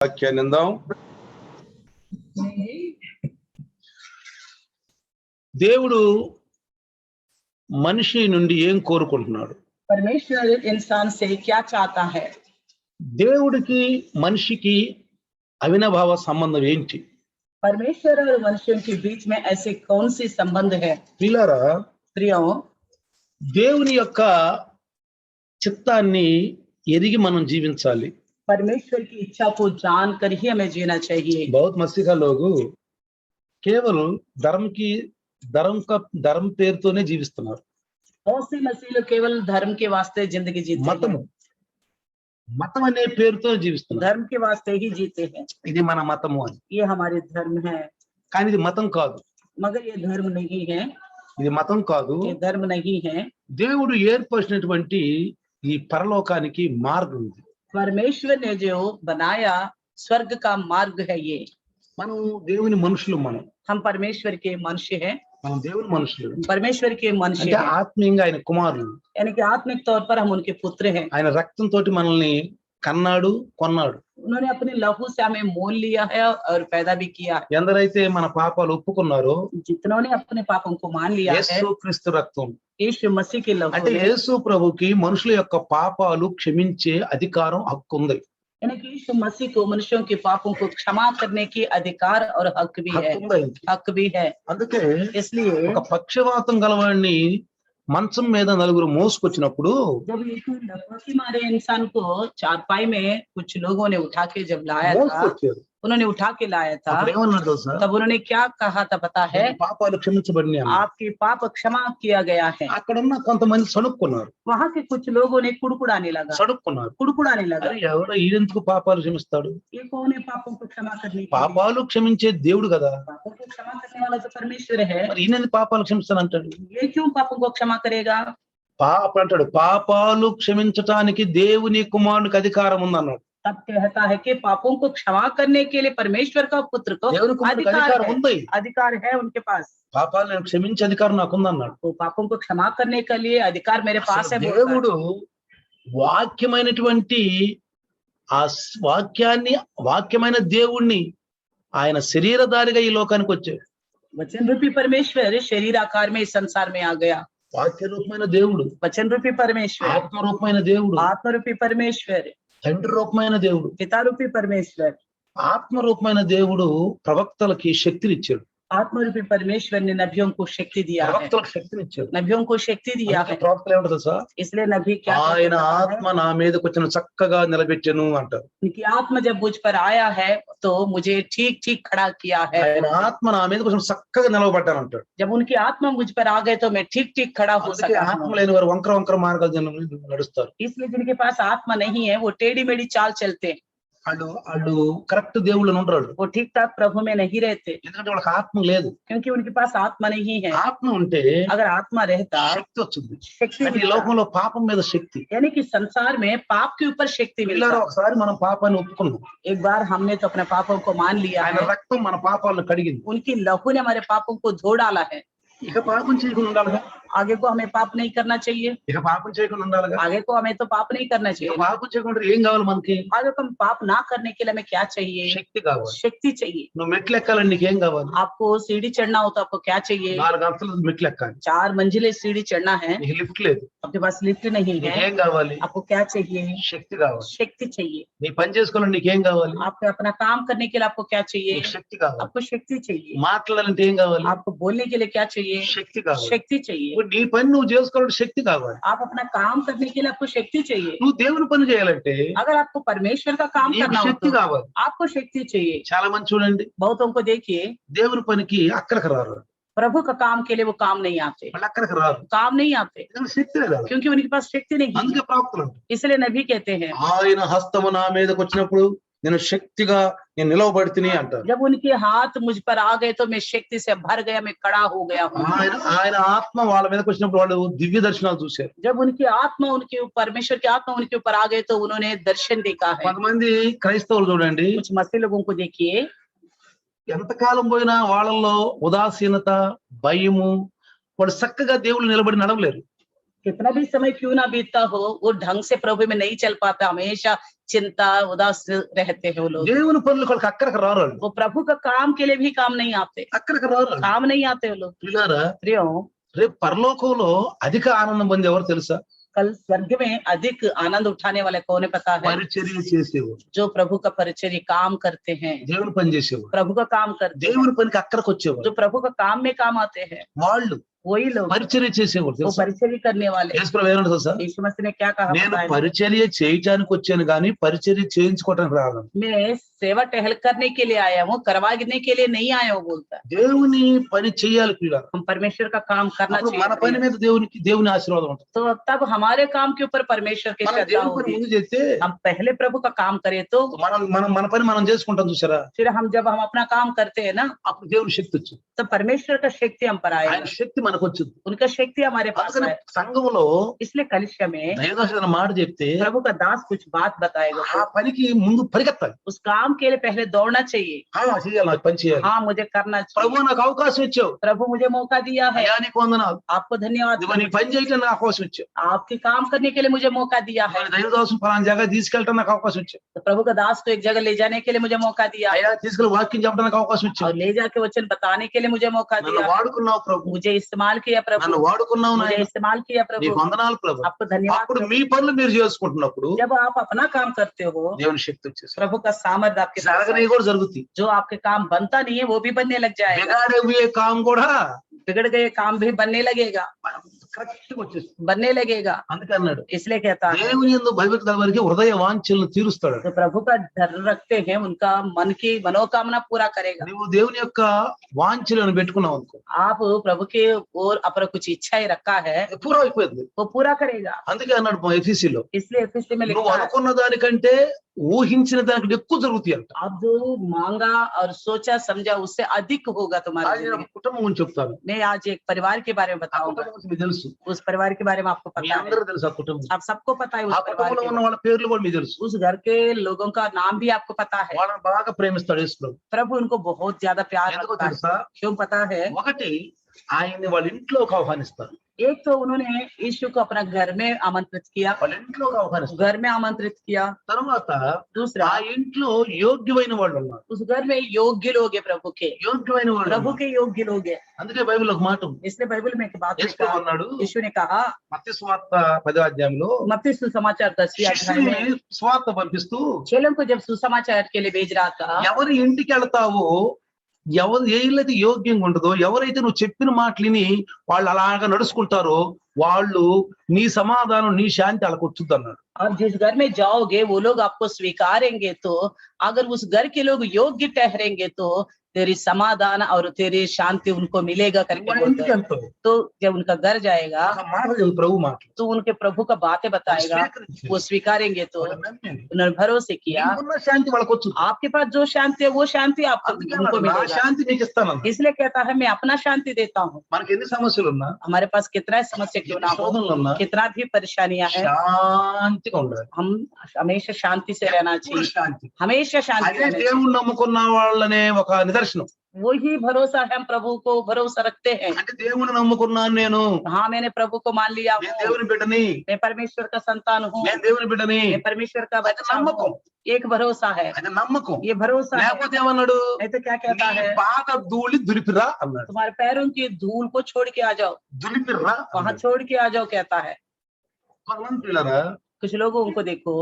వాక్యాన్ని విందాం. దేవుడు మనిషి నుండి ఏం కోరుకుంటున్నాడు? परमेश्वर इंसान से क्या चाहता है? దేవుడికి మనిషికి అవినాభావ సంబంధం ఏంటి? परमेश्वर और मनुष्यों के बीच में ऐसे कौन सी संबंध है? ప్రియులారా, प्रियो, దేవుని యొక్క చిత్తాన్ని ఎరిగి మనం జీవించాలి. परमेश्वर की इच्छा को जानकर ही हमें जीना चाहिए. बहुत మసిగా లోగు కేవలం ధర్మ పేరుతోనే జీవిస్తున్నారు. बहुत से मसीह लोग केवल धर्म के वास्ते जिंदगी जीते हैं. మతం అనే పేరుతో జీవిస్తున్నారు. धर्म के वास्ते ही जीते हैं. ఇది మన మతము అని. ये हमारे धर्म है. కానీ ఇది మతం కాదు. मगर ये धर्म नहीं है. ఇది మతం కాదు. ये धर्म नहीं है. దేవుడు ఏర్పరిచినటువంటి ఈ పరలోకానికి మార్గం ఉంది. परमेश्वर ने जो बनाया स्वर्ग का मार्ग है ये. మనం దేవుని మనుషులు. हम परमेश्वर के मनुष्य हैं. మనం దేవుని మనుషులు. परमेश्वर के मनुष्य అంటే हैं. ఆత్మీయంగా ఆయన కుమారులు. यानी कि आत्मिक तौर पर हम उनके पुत्र हैं. ఆయన రక్తంతో మనల్ని కన్నాడు, కొన్నాడు. उन्होंने अपने लहू से हमें मोल लिया है और पैदा भी किया है. ఎందరైతే మన పాపాలు ఒప్పుకున్నారో, जितनों ने अपने पापों को मान लिया है, యేసు క్రీస్తు రక్తం यीशु मसीह के लहू అంటే ने, యేసు ప్రభుకి మనుషుల యొక్క పాపాలు క్షమించే అధికారం, హక్కు ఉంది. यानी कि यीशु मसीह को मनुष्यों के पापों को क्षमा करने की अधिकार और हक भी है. హక్కు ఉంది ఆయనకి. हक भी है. అందుకే इसलिए ఒక పక్షవాతం గలవాడిని మంచం మీద నలుగురు మోసుకొచ్చినప్పుడు, जब एक लकवा के मारे इंसान को चारपाई में कुछ लोगों ने उठा के जब लाया था, మోసుకొచ్చారు. उन्होंने उठा के लाया था, అప్పుడు ఏమన్నాడు తెలుసా? तब उन्होंने क्या कहा था पता है? పాపాలు క్షమించబడినాయి అన్నాడు. आपके पाप क्षमा किया गया है. అక్కడున్న కొంతమంది సణుక్కున్నారు. वहां के कुछ लोगों ने कुड़कुड़ाने लगा. कुड़कुड़ाने लगा. ఎవరు ఈయనెందుకు పాపాలు క్షమిస్తాడు? ये कौन है पापों को क्षमा करने के लिए? పాపాలు క్షమించే దేవుడు కదా. पापों को क्षमा करने वाला तो परमेश्वर है. మరి ఈయన పాపాలు క్షమిస్తానంటాడు? ये क्यों पापों को क्षमा करेगा? అంటాడు, పాపాలు క్షమించటానికి దేవుని కుమారునికి అధికారం ఉందన్నాడు. तब कहता है कि पापों को क्षमा करने के लिए परमेश्वर का पुत्र को దేవుని కుమారునికి అధికారం ఉంది. अधिकार है उनके पास. పాపాలను క్షమించే అధికారం నాకుందన్నాడు. तो पापों को क्षमा करने के लिए अधिकार मेरे पास है. దేవుడు వాక్యమైనటువంటి ఆ వాక్యమైన దేవుణ్ణి ఆయన శరీరధారిగా ఈ లోకానికి వచ్చాడు. वचन रूपी परमेश्वर शरीर आकार में इस संसार में आ गया. వాక్య రూపమైన దేవుడు, वचन रूपी परमेश्वर, ఆత్మ రూపమైన దేవుడు, आत्म रूपी परमेश्वर, తండ్రి రూపమైన దేవుడు, पिता रूपी परमेश्वर. ఆత్మ రూపమైన దేవుడు ప్రవక్తలకి శక్తినిచ్చాడు. आत्म रूपी परमेश्वर ने नबियों को शक्ति दिया है. ప్రవక్తలకు శక్తినిచ్చాడు. नबियों को शक्ति दिया है. ప్రవక్తలు ఏమంటారు తెలుసా? इसलिए नबी क्या ఆయన ఆత్మ నా మీదకి వచ్చిన చక్కగా నిలబెట్టెను అంటారు. उनकी आत्म जब मुझ पर आया है तो मुझे ठीक ठीक खड़ा किया है. ఆయన ఆత్మ నా మీదకి వచ్చిన చక్కగా నిలబడ్డాను అంటాడు. जब उनकी आत्मा मुझ पर आ गए तो मैं ठीक ठीक खड़ा हो అందుకే सका. ఆత్మ లేని వారు వంకర మార్గాలు నడుస్తారు. इसलिए जिनके पास आत्मा नहीं है वो टेढ़ी मेढ़ी चाल चलते हैं. వాళ్ళు కరెక్ట్ దేవుళ్ళు ఉంటారు. वो ठीक ठाक प्रभु में नहीं रहते, ఎందుకంటే వాళ్ళకి ఆత్మ లేదు. क्योंकि उनके पास आत्मा नहीं है. ఆత్మ ఉంటే अगर आत्मा रहता శక్తి వచ్చింది. शक्ति అంటే ఈ मिलता. లోకంలో పాపం మీద శక్తి. यानी कि संसार में पाप के ऊपर शक्ति పిల్లలు मिलता. ఒకసారి మనం పాపాన్ని ఒప్పుకున్నాం. एक बार हमने तो अपने पापों को मान लिया ఆయన है. రక్తం మన పాపాలను కడిగింది. उनकी लहू ने हमारे पापों को धो डाला है. ఇక పాపం చేయకుండా ఉండాలిగా. आगे को हमें पाप नहीं करना चाहिए. ఇక పాపం చేయకుండా ఉండాలిగా. आगे को हमें तो पाप नहीं करना ఇక चाहिए. పాపం చేయకుండా ఏం కావాలి మనకి? आगे को हम पाप ना करने के लिए हमें क्या चाहिए? శక్తి కావాలి. शक्ति चाहिए. నువ్వు మెట్లు ఎక్కాలని నీకేం కావాలి? आपको सीढ़ी चढ़ना हो तो आपको क्या चाहिए? 4 అంతస్తులు మెట్లు ఎక్కాలి. 4 मंजिलें सीढ़ी चढ़ना है. నీకు లిఫ్ట్ లేదు. आपके पास लिफ्ट नहीं है. నీకేం కావాలి? आपको क्या चाहिए? శక్తి కావాలి. शक्ति चाहिए. నీ పని చేసుకోవాలని నీకేం కావాలి? आपको अपना काम करने के लिए आपको क्या चाहिए? నీకు శక్తి కావాలి. आपको शक्ति चाहिए. మాట్లాడాలంటే ఏం కావాలి? आपको बोलने के लिए क्या चाहिए? శక్తి కావాలి. शक्ति चाहिए. ఇప్పుడు నీ పని నువ్వు చేసుకోవాలంటే శక్తి కావాలి. आप अपना काम करने के लिए आपको शक्ति चाहिए. నువ్వు దేవుని పని చేయాలంటే अगर आपको परमेश्वर का काम నీకు करना हो శక్తి तो కావాలి. आपको शक्ति चाहिए. చాలా మంది చూడండి, बहुतों को देखिए దేవుని పనికి అక్కడికి రారు. प्रभु का काम के लिए वो काम नहीं आते, వాళ్ళు అక్కడికి రారు. काम नहीं आते, ఎందుకంటే శక్తి లేదు. क्योंकि उनके पास शक्ति नहीं है. అందుకే ప్రవక్తలు అంటారు, इसलिए नबी कहते हैं ఆయన హస్తము నా మీదకి వచ్చినప్పుడు నేను శక్తిగా నేను నిలవబడితిని అంటారు. जब उनके हाथ मुझ पर आ गए तो मैं शक्ति से भर गया, मैं खड़ा हो गया हूँ. ఆయన ఆత్మ వాళ్ళ మీదకి వచ్చినప్పుడు వాళ్ళు దివ్య దర్శనాలు చూశారు. जब उनकी आत्मा उनके परमेश्वर की आत्मा उनके ऊपर आ गए तो उन्होंने दर्शन देखा है. కొంతమంది క్రైస్తవులు చూడండి, कुछ मसीह लोगों को देखिए ఎంతకాలం పోయినా వాళ్ళల్లో ఉదాసీనత, భయము, వాళ్ళు చక్కగా దేవుళ్ళు నిలబడి నడవలేరు. कितना भी समय क्यों ना बीतता हो, वो ढंग से प्रभु में नहीं चल पाता, हमेशा चिंता उदास रहते हैं वो लोग। దేవుని పనులు వాళ్ళకి అక్కడికి రారు వాళ్ళు. वो प्रभु का काम के लिए भी काम नहीं आते, అక్కడికి రారు వాళ్ళు. काम नहीं आते वो लोग। ప్రియులారా, प्रियो, రేపు పరలోకంలో అధిక ఆనందం పొందే ఎవరు తెలుసా? कल स्वर्ग में अधिक आनंद उठाने वाले कौन है पता है? పరిచర్య చేసేవారు, जो प्रभु का परिचर्य काम करते हैं, దేవుని పని చేసేవారు, प्रभु का काम करते हैं, దేవుని పనికి అక్కడికి వచ్చేవారు. जो प्रभु का काम में काम आते हैं, వాళ్ళు वही लोग, పరిచర్య చేసేవారు वो తెలుసా? परिचर्य करने वाले। యేసుప్రభు ఏమన్నాడు తెలుసా? यीशु मसीह ने क्या कहा నేను पता है? పరిచర్య చేయటానికి వచ్చాను కానీ పరిచర్య చేయించుకోవటానికి రాను. मैं सेवा टहल करने के लिए आया हूँ, करवाने के लिए नहीं आया हूँ बोलता है। దేవుని పని చేయాలి ప్రియులారా. हम परमेश्वर का काम करना అప్పుడు మన పని चाहिए, మీద దేవుని ఆశీర్వాదం ఉంటుంది. तो तब हमारे काम के ऊपर परमेश्वर की మనం श्रद्धा దేవుని పని होगी। ముందు చేస్తే हम पहले प्रभु का काम करें तो మన పని మనం చేసుకుంటాం చూసారా, फिर हम जब हम अपना काम करते हैं ना, అప్పుడు దేవుని శక్తి వచ్చింది. तो परमेश्वर का शक्ति हम पर ఆయన आएगा, శక్తి మనకు వచ్చింది. उनका शक्ति हमारे पास అందుకని है। సంఘములో इसलिए कलिसिया में దైవదాసుడు మాట చెప్తే प्रभु का दास कुछ बात बताएगा, ఆ పనికి ముందు పరిగెత్తాలి. उस काम के लिए पहले दौड़ना चाहिए। చేయాలి, నాకు పని చేయాలి. हाँ, मुझे करना चाहिए। ప్రభు నాకు అవకాశం ఇచ్చావు, प्रभु मुझे मौका दिया है, అయ్యా నీకు వందనాలు. आपको धन्यवाद। ఇదిగో నీ పని చేయటం నాకు అవకాశం ఇచ్చావు. आपके काम करने के लिए मुझे मौका दिया है। దైవదాసు ఫలానా జాగా తీసుకెళ్ళటం నాకు అవకాశం ఇచ్చావు. तो प्रभु का दास को एक जगह ले जाने के लिए मुझे मौका दिया है, అయ్యా తీసుకెళ్ళి వాక్యం చెప్పడానికి అవకాశం ఇచ్చావు. और ले जाके वचन बताने के लिए मुझे मौका నన్ను दिया, వాడుకున్నావు ప్రభు, मुझे इस्तेमाल किया నన్ను प्रभु, వాడుకున్నావు मुझे నాయన, इस्तेमाल किया प्रभु, నీకు వందనాలు ప్రభు. आपको धन्यवाद అప్పుడు प्रभु। మీ పనులు మీరు చేసుకుంటున్నప్పుడు जब आप अपना काम करते हो, దేవుని శక్తి వచ్చేసి प्रभु का सामर्थ्य आपके पास జరగని है। కూడా జరుగుతాయి. जो आपके काम बनता नहीं है वो भी बनने लग जाएगा, బిగాడే కాం కూడా बिगड़ गए काम भी बनने लगेगा, కరెక్ట్ గా వచ్చేస్తుంది. बनने लगेगा। అందుకే అన్నాడు, इसलिए कहता है, దేవుని యందు భయభక్తుల వారికి హృదయ వాంఛలను తీరుస్తాడు. जो प्रभु का डर रखते हैं उनका मन की मनोकामना पूरा करेगा। నువ్వు దేవుని యొక్క వాంఛలను పెట్టుకున్నావు అనుకో, आप प्रभु के ओर अपना कुछ इच्छा ही रखा है, పూర్వం అయిపోయింది. वो पूरा करेगा। అందుకే అన్నాడు ఎఫీసీలో, इसलिए एफएससी में నువ్వు लिखा है, అనుకున్న దానికంటే ఊహించిన దానికంటే ఎక్కువ జరుగుతాయి అంట. आप जो मांगा और सोचा समझा उससे अधिक होगा तुम्हारे అది నేను जिंदगी। కుటుంబం గురించి చెప్తాను. मैं आज एक परिवार के बारे में ఆ बताऊंगा, కుటుంబం గురించి మీకు తెలుసు, उस परिवार के बारे में आपको మీ पता है, అందరూ తెలుసు. ఆ కుటుంబం, आप सबको पता है ఆ उस परिवार కుటుంబంలో के, ఉన్న వాళ్ళ పేర్లు కూడా మీకు తెలుసు. उस घर के लोगों का नाम भी आपको पता है। వాళ్ళని బాగా ప్రేమిస్తాడు యేసు ప్రభు. प्रभु उनको बहुत ज्यादा प्यार ఎందుకో रखता है। తెలుసా? क्यों पता है? ఒకటి, ఆయన్ని వాళ్ళ ఇంట్లోకి ఆహ్వానిస్తారు. एक तो उन्होंने यीशु को अपना घर में आमंत्रित किया, వాళ్ళ ఇంట్లోకి ఆహ్వానిస్తారు. घर में आमंत्रित किया। తర్వాత दूसरा, ఆ ఇంట్లో యోగ్యమైన వాళ్ళు ఉన్నారు. उस घर में योग्य लोग हैं प्रभु के, యోగ్యమైన వాళ్ళు प्रभु ఉన్నారు. के योग्य लोग हैं। అందుకే బైబిల్ ఒక మాట ఉంది. इसलिए बाइबल में एक बात యేసు लिखा, ప్రభు అన్నాడు यीशु ने कहा మత్తయి సువార్త 10వ అధ్యాయంలో, मत्ती सुसमाचार 10वें अध्याय శిష్యుని में, సువార్త పంపిస్తూ चेलों को जब सुसमाचार के लिए भेज रहा था, ఎవరి ఇంటికి వెళ్తావో, ఎవరు ఏ ఇల్లైతే యోగ్యంగా ఉండదో, ఎవరైతే నువ్వు చెప్పిన మాటలిని వాళ్ళు అలాగా నడుచుకుంటారో వాళ్ళు నీ సమాధానం నీ శాంతి వాళ్ళకి వచ్చుద్ది అన్నాడు. आप जिस घर में जाओगे वो लोग आपको स्वीकारेंगे, तो अगर उस घर के लोग योग्य ठहरेंगे तो तेरी समाधान और तेरी शांति उनको मिलेगा करके వాళ్ళ बोलते ఇంటికి हैं। వెళ్తావు, तो जब उनका घर जाएगा ఆ మాటలు చెప్పు, ప్రభు మాటలు तो उनके प्रभु का बातें बताएगा, స్వీకరించు. वो स्वीकारेंगे तो వాళ్ళు నమ్మండి. उन्होंने भरोसे किया, నీకున్న శాంతి వాళ్ళకి వచ్చుద్ది. आपके पास जो शांति है वो शांति आपको అందుకే उनको అన్నాడు, నా मिलेगा। శాంతి నీకు ఇస్తానన్నా. इसलिए कहता है मैं अपना शांति देता हूँ। మనకి ఎన్ని సమస్యలు ఉన్నా, हमारे पास कितना समस्या क्यों ना हो, శోధనలు ఉన్నా कितना भी परेशानियां हैं, శాంతిగా ఉండాలి. हम हमेशा शांति से रहना ఎప్పుడు चाहिए, శాంతి. हमेशा शांति అదే रहना चाहिए। దేవుణ్ణి నమ్ముకున్న వాళ్ళనే ఒక నిదర్శనం. वही भरोसा है, हम प्रभु को भरोसा रखते हैं। అంటే దేవుని నమ్ముకున్నాను నేను, हाँ, मैंने प्रभु को मान लिया నేను हूँ, దేవుని బిడ్డని, मैं परमेश्वर का संतान हूँ, నేను దేవుని బిడ్డని. मैं परमेश्वर का అది बच्चा నమ్మకం, हूँ। एक भरोसा है, అది నమ్మకం. ये भरोसा है। లేకపోతే ఏమన్నాడు, नहीं तो क्या कहता నీ है, పాద ధూళి దులిపిరా అన్నాడు. तुम्हारे पैरों की धूल को छोड़ के आ जाओ, దులిపిరా वहां అన్నాడు. छोड़ के आ जाओ कहता है। కొంతమంది పిల్లరా, कुछ लोगों उनको देखो,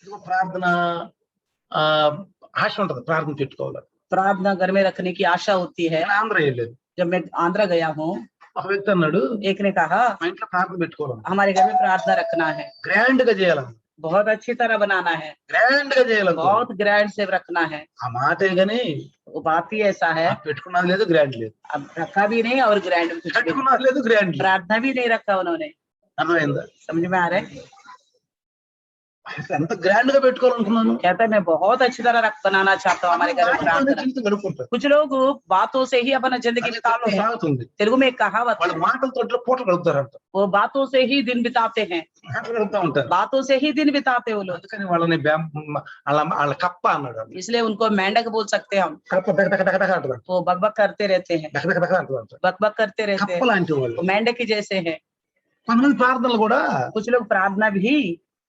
ఇదిగో ప్రార్థన ఆశ ఉంటది, ప్రార్థన పెట్టుకోవాలి. प्रार्थना घर में रखने की आशा होती है। నేను ఆంధ్ర వెళ్ళలేదు, जब मैं आंध्रा गया हूँ, ఒక వ్యక్తి అన్నాడు, एक ने कहा మా ఇంట్లో ప్రార్థన పెట్టుకోవాలి, हमारे घर में प्रार्थना रखना है, గ్రాండ్ గా చేయాలన్న, बहुत अच्छी तरह बनाना है, గ్రాండ్ గా చేయాలన్న. बहुत ग्रैंड से रखना है। ఆ మాటే గాని वो बात ही ऐसा है, పెట్టుకున్నది లేదు, గ్రాండ్ లేదు. अब रखा भी नहीं और ग्रैंड कुछ भी नहीं। పెట్టుకున్నది లేదు, గ్రాండ్ లేదు. प्रार्थना भी नहीं रखा उन्होंने। అర్థమైందా? समझ में आ रहा है? ఎంత గ్రాండ్ గా పెట్టుకోవాలనుకున్నాను, कहता है मैं बहुत अच्छी तरह रख बनाना चाहता हूँ हमारे घर में प्रार्थना। జీవితం గడుపుకుంటారు. कुछ लोग बातों से ही अपना जिंदगी అది बिताते हैं। సాగుతుంది. तेलुगु में एक कहावत వాళ్ళ है, మాటలతో పూట గడుపుతారంట, वो बातों से ही दिन बिताते हैं, మాటలు గడుపుతా ఉంటారు. बातों से ही दिन बिताते हैं वो लोग। అందుకని వాళ్ళని వాళ్ళ కప్ప అన్నాడు. इसलिए उनको मेंढक बोल सकते हैं हम। కప్ప దక దక దక దక అంటారు, वो बकबक करते रहते हैं, దక దక దక అంటారు. बकबक करते रहते కప్ప हैं, లాంటి వాళ్ళు. वो मेंढक ही जैसे हैं। కొంతమంది ప్రార్థనలు కూడా कुछ लोग प्रार्थना भी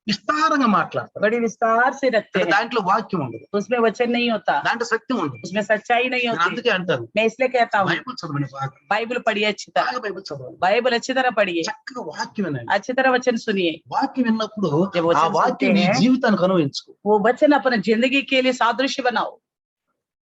విస్తారంగా మాట్లాడతారు. बड़ी विस्तार से रखते हैं, దాంట్లో వాక్యం ఉండదు, उसमें वचन नहीं होता, దాంట్లో సత్యం ఉండదు. उसमें सच्चाई नहीं నేను होती। అందుకే అంటాను, मैं इसलिए कहता हूँ బైబిల్ చదవండి, బాగా बाइबल पढ़िए अच्छी तरह, బాగా బైబిల్ చదవండి, बाइबल अच्छी तरह पढ़िए, చక్కగా వాక్యం వినండి. अच्छी तरह वचन सुनिए। వాక్యం విన్నప్పుడు जब ఆ वचन వాక్యం सुनते నీ हैं జీవితానికి అనుభవించుకో. वो वचन अपने जिंदगी के लिए सादृश्य बनाओ।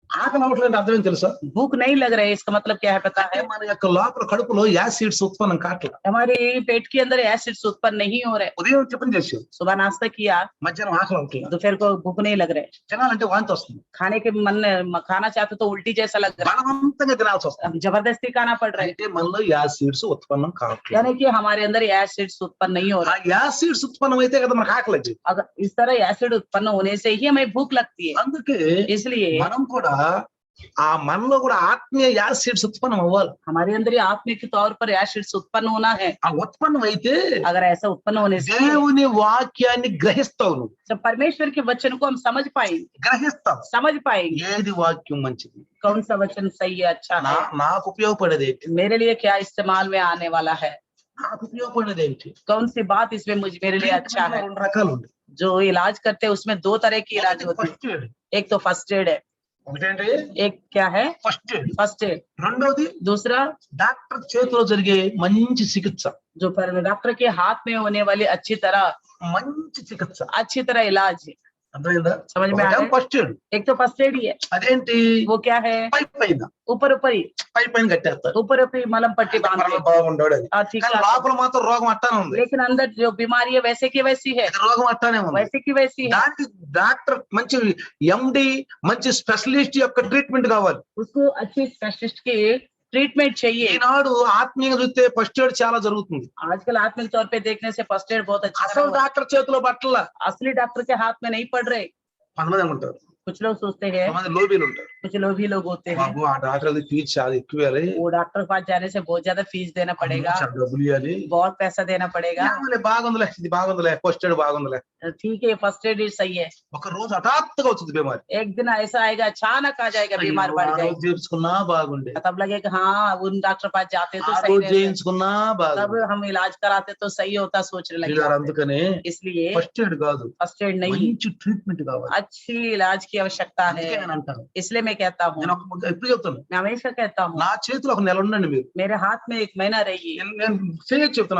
ఆకలి అవ్వట్లేదు అర్థం ఏం తెలుసా? भूख नहीं लग रहा है, इसका मतलब क्या है पता అంటే है? మన యొక్క లోపల కడుపులో యాసిడ్స్ ఉత్పన్నం కావట్లేదు. हमारे पेट के अंदर एसिड्स उत्पन्न नहीं हो रहे। ఉదయం టిఫిన్ చేసావు, सुबह नाश्ता किया, మధ్యాహ్నం ఆకలి అవ్వట్లేదు, दोपहर को भूख नहीं लग रहे, తినాలంటే వాంతి వస్తుంది, खाने के मन खाना चाहते तो उल्टी जैसा लग रहा బలవంతంగా తినాల్సి వస్తుంది. है, जबरदस्ती खाना पड़ रहा है, అంటే మనలో యాసిడ్స్ ఉత్పన్నం కావట్లేదు. यानी कि हमारे अंदर एसिड्स उत्पन्न नहीं हो ఆ रहा। యాసిడ్స్ ఉత్పన్నం అయితే కదా మనకు ఆకలి వచ్చేది. अगर इस तरह एसिड उत्पन्न होने से ही हमें भूख लगती है। అందుకే इसलिए మనం కూడా ఆ మనలో కూడా ఆత్మీయ యాసిడ్స్ ఉత్పన్నం అవ్వాలి. हमारे अंदर ये आत्मिक तौर पर एसिड्स उत्पन्न होना है। ఆ ఉత్పన్నం అయితే अगर ऐसा उत्पन्न होने से దేవుని వాక్యాన్ని గ్రహిస్తావు, నువ్వు जब परमेश्वर के वचन को हम समझ पाएंगे, గ్రహిస్తావు. समझ पाएंगे ఏది వాక్యం మంచిది, कौन सा वचन सही है, अच्छा है, నాకు ఉపయోగపడేది ఏంటి, मेरे लिए क्या इस्तेमाल में आने वाला है, నాకు ఉపయోగపడేది ఏంటి. कौन सी बात इसमें मुझ मेरे लिए अच्छा है। రెండు రకాలు ఉంది. जो इलाज करते हैं उसमें दो तरह की इलाज होती ఫస్ట్ ఎయిడ్, है, एक तो फर्स्ट एड है, ఒకటేంటి एक क्या है ఫస్ట్ ఎయిడ్, फर्स्ट एड, రెండోది दूसरा డాక్టర్ చేతిలో జరిగే మంచి చికిత్స. जो पर डॉक्टर के हाथ में होने वाली अच्छी तरह इलाज है। అర్థమైందా? समझ में आ रहा है? ఫస్ట్ ఎయిడ్, एक तो फर्स्ट एड ही है, అదేంటి वो क्या है, పై పైన ऊपर ऊपर ही కట్టేస్తారు, ऊपर ऊपर ही मलम पट्टी बांधते हैं। బాగుంటాడు అది. हाँ, ठीक కానీ है, లోపల మాత్రం రోగం అట్టానే ఉంది, लेकिन अंदर जो बीमारी है वैसे की वैसी है, రోగం అట్టానే ఉంది. वैसे की वैसी है। దానికి డాక్టర్ మంచి ఎండి మంచి స్పెషలిస్ట్ యొక్క ట్రీట్మెంట్ కావాలి. उसको अच्छे स्पेशलिस्ट की ट्रीटमेंट चाहिए। ఈనాడు ఆత్మీయంగా చూస్తే ఫస్ట్ ఎయిడ్ చాలా జరుగుతుంది. आजकल आत्मिक तौर पे देखने से फर्स्ट एड बहुत अच्छा అసలు है। డాక్టర్ చేతిలో పట్ల असली डॉक्टर के हाथ में नहीं पड़ रहे। కొంతమంది ఉంటారు, कुछ लोग सोचते हैं, కొంతమంది లోబీలు ఉంటారు, कुछ लोभी लोग होते हैं, బాబు ఆ డాక్టర్ అది ఫీజు చాలా ఎక్కువేయాలి, वो डॉक्टर के पास जाने से बहुत ज्यादा फीस देना पड़ेगा, చాలా డబ్బులు ఇవ్వాలి, बहुत पैसा देना पड़ेगा। బాగుందిలే ఇది బాగుందిలే ఫస్ట్ ఎయిడ్ బాగుందిలే. ठीक है, फर्स्ट एड ही सही है। ఒక రోజు హఠాత్తుగా వచ్చింది బీమారి, एक दिन ऐसा आएगा, अचानक आ जाएगा, बीमार అయ్యో, पड़ ఆ जाएगा, రోజు చేర్చుకున్నా బాగుండే, तब लगेगा हाँ उन डॉक्टर पास जाते तो ఆ सही రోజు रहते, చేయించుకున్నా तब బాగుండే. हम इलाज कराते तो सही होता, सोचने लगे। అందుకనే इसलिए ఫస్ట్ ఎయిడ్ కాదు, फर्स्ट एड नहीं, మంచి ట్రీట్మెంట్ కావాలి. अच्छी इलाज की आवश्यकता है। అందుకే నేను అంటాను, इसलिए मैं कहता हूँ, నేను ఎప్పుడు చెప్తాను, मैं हमेशा कहता हूँ, నా చేతిలో ఒక నెల ఉండండి మీరు, मेरे हाथ में एक महीना रहिए। నేను చేయొచ్చు చెప్తాను,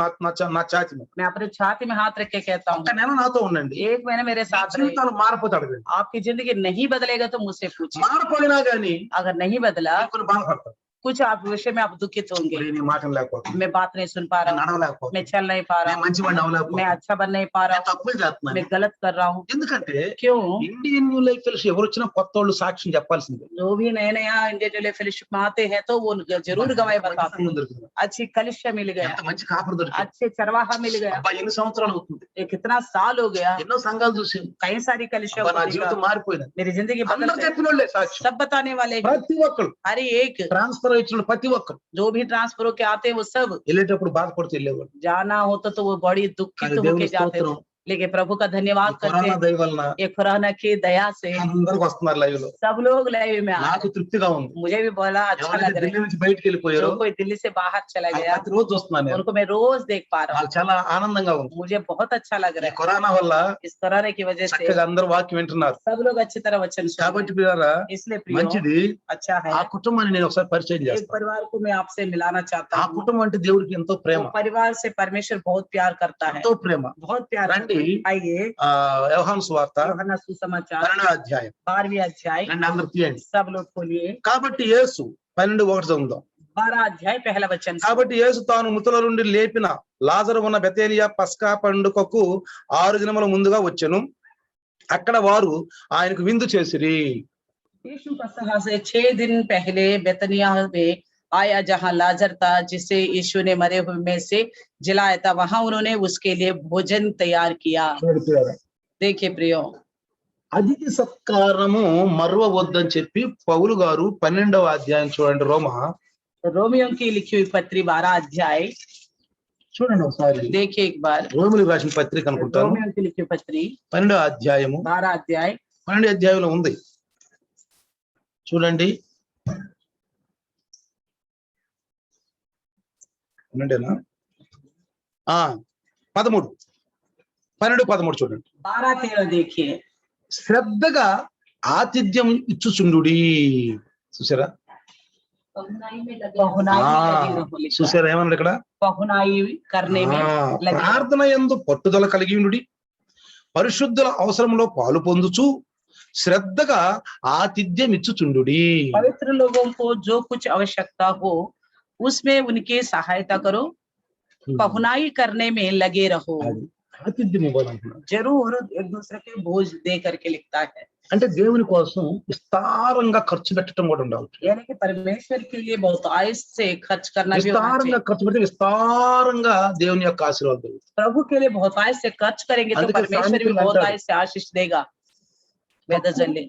నా ఛాతి మీద मैं अपने छाती में हाथ रख के कहता हूँ, ఒక నెల నాతో ఉండండి, एक महीना मेरे మీ साथ रहिए। జీవితాలు మారిపోతే అడగండి. आपकी जिंदगी नहीं बदलेगा तो मुझसे पूछिए, మారిపోయినా గానీ अगर नहीं बदला కొన్ని బాధపడతారు, कुछ आप विषय में आप दुखित होंगे, నీ మాటలు లేకపోతే, मैं बात नहीं सुन पा నేను रहा हूँ, నడవలేకపోతే, मैं चल नहीं पा रहा నేను हूँ, మంచి వాడిని मैं అవ్వలేకపోతే, अच्छा बन नहीं पा रहा నేను हूँ, తప్పులు చేస్తున్నాను. मैं गलत कर रहा हूँ। ఎందుకంటే क्यों? ఇండియన్ న్యూ లైఫ్ ఫెలోషిప్ ఎవరు వచ్చినా కొత్త వాళ్ళు సాక్ష్యం చెప్పాల్సిందే. जो भी नए नया इंडियन फेलोशिप में आते हैं तो वो जरूर गवाही बताते हैं। దొరికింది, अच्छी कलिशा मिल गया, ఎంత మంచి కాపురు దొరికింది, अच्छे चरवाहा मिल गया, అబ్బా ఎన్ని సంవత్సరాలు అవుతుంది, ये कितना साल हो गया, ఎన్నో సంఘాలు చూసాను, कई सारी कलिशा అబ్బా నా को देखा, జీవితం మారిపోయింది. मेरी जिंदगी बदल అందరూ गई। చెప్పిన వాళ్ళే సాక్ష్యం, सब बताने वाले हैं, ప్రతి ఒక్కరు हर एक ట్రాన్స్ఫర్ ఇచ్చిన ప్రతి ఒక్కరు जो भी ट्रांसफर होके आते हैं वो सब వెళ్ళేటప్పుడు బాధపడుతూ వెళ్ళేవాళ్ళు. जाना होता तो वो बड़ी दुखित కానీ होके దేవుని जाते थे, స్తోత్రం, लेकिन प्रभु का धन्यवाद करते కరోనా हैं, దయ వలన ये खुराना की दया से అందరికి వస్తున్నారు లైవ్ లో, सब लोग लाइव में आ నాకు తృప్తిగా ఉంది. रहे। मुझे भी बड़ा अच्छा ఎవరైతే लग रहा ఢిల్లీ నుంచి బయటకు है, వెళ్ళిపోయారో जो कोई दिल्ली से बाहर चला వాళ్ళు गया ప్రతిరోజు చూస్తున్నాను నేను, उनको मैं रोज देख पा रहा వాళ్ళు చాలా ఆనందంగా ఉంది. हूँ, मुझे बहुत अच्छा लग ఈ रहा है। కరోనా వల్ల इस कोरोना की वजह से చక్కగా అందరూ వాక్యం వింటున్నారు. सब लोग अच्छी तरह वचन सुन रहे కాబట్టి हैं। ప్రియులారా, इसलिए प्रियो, మంచిది, अच्छा है, ఆ కుటుంబాన్ని నేను ఒకసారి పరిచయం एक చేస్తాను. परिवार को मैं आपसे मिलाना चाहता ఆ हूँ। కుటుంబం అంటే దేవుడికి ఎంతో ప్రేమ, वो परिवार से परमेश्वर बहुत प्यार करता है, ఎంతో ప్రేమ. बहुत प्यार करता రండి, है। आइए యోహాను సువార్త यूहन्ना सुसमाचार 12వ అధ్యాయం, 12वीं अध्याय, రండి అందరూ తీయండి. सब लोग खोलिए। కాబట్టి యేసు 12:1 చదువుదాం. 12 अध्याय पहला वचन से। కాబట్టి యేసు తాను మృతుల నుండి లేపిన లాజరు ఉన్న బెతేలియా పస్కా పండుగకు 6 దినముల ముందుగా వచ్చెను. అక్కడ వారు ఆయనకు విందు చేసిరి. यीशु पसहा से 6 दिन पहले बेतनिया में आया, जहाँ लाजर था जिसे यीशु ने मरे हुए में से जिलाया था, वहां उन्होंने उसके लिए भोजन तैयार किया। देखिए प्रियो, అతిథి సత్కారము మరువవద్దని చెప్పి పౌలు గారు 12వ అధ్యాయం చూడండి, रोमियो की लिखी हुई पत्री 12 अध्याय చూడండి ఒకసారి. देखिए एक बार, రోమిలకు రాసిన పత్రిక అనుకుంటాను, रोमियो की लिखी हुई पत्री 12వ అధ్యాయము 12 अध्याय 12వ అధ్యాయంలో ఉంది చూడండి. ఆ 13 12-13 చూడండి. 12-13 देखिए। శ్రద్ధగా ఆతిథ్యం ఇచ్చుచుండుడి. చూసారా? पहुनाई में ఆ लगे रहो लिखा है। చూసారా ఏమన్నాడు ఇక్కడ? पहुनाई करने में लगे रहो। ప్రార్థన యందు పట్టుదల కలిగి ఉండుడి, పరిశుద్ధుల అవసరంలో పాలు పొందుచు శ్రద్ధగా ఆతిథ్యం ఇచ్చుచుండుడి. पवित्र लोगों को जो कुछ आवश्यकता हो उसमें उनकी सहायता करो, पहुनाई करने में लगे रहो। అది ఆతిథ్యం ఇవ్వాలంటున్నాడు. जरूर एक दूसरे के भोज दे करके लिखता है। అంటే దేవుని కోసం విస్తారంగా ఖర్చు పెట్టడం కూడా ఉండాలి. यानी कि परमेश्वर के लिए बहुत आयस से खर्च करना भी होना విస్తారంగా चाहिए। ఖర్చు పెడితే విస్తారంగా దేవుని యొక్క ఆశీర్వాదం దొరుకుతుంది. प्रभु के लिए बहुत आयस से खर्च करेंगे तो అందుకే परमेश्वर भी సామెతలు बहुत అంటాడు. आयस से आशीष देगा। वेदजल्य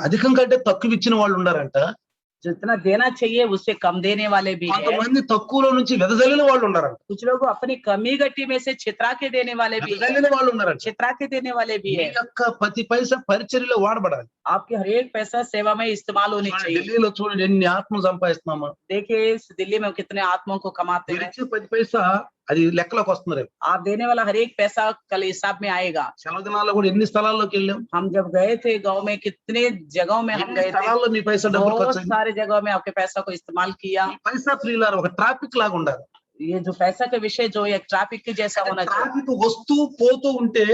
అధికం కంటే తక్కువ ఇచ్చిన వాళ్ళు ఉన్నారంట. जितना देना चाहिए उससे कम देने वाले भी हैं। కొంతమంది తక్కువలో నుంచి వెదజల్లిన వాళ్ళు ఉన్నారంట. कुछ लोग अपनी कमी गट्टी में से छितरा के देने वाले भी हैं। వెదజల్లిన వాళ్ళు ఉన్నారంట. छितरा के देने वाले भी మీ हैं। యొక్క ప్రతి పైసా పరిచర్యలో వాడబడాలి. आपके हर एक पैसा सेवा में इस्तेमाल होनी चाहिए। ఢిల్లీలో చూడండి ఎన్ని ఆత్మలు సంపాదిస్తున్నామా. देखिए इस दिल्ली में कितने आत्माओं को कमाते మీరు हैं। ఇచ్చే ప్రతి పైసా అది లెక్కలోకి వస్తుంది రేపు. आप देने वाला हर एक पैसा कल हिसाब में आएगा। సెలవు దినాల్లో కూడా ఎన్ని స్థలాల్లోకి వెళ్ళాం. हम जब गए थे गांव में, कितने जगहों में हम ఎన్ని गए थे, స్థలాల్లో మీ పైసా డబ్బులు बहुत ఖర్చు అయింది. सारे जगहों में आपके पैसा को इस्तेमाल किया। ఈ పైసా ఫ్రీలారా ఒక ట్రాఫిక్ లాగా ఉండాలి. ये जो पैसा का विषय जो एक ट्रैफिक के जैसा होना चाहिए। ట్రాఫిక్ వస్తూ పోతూ ఉంటే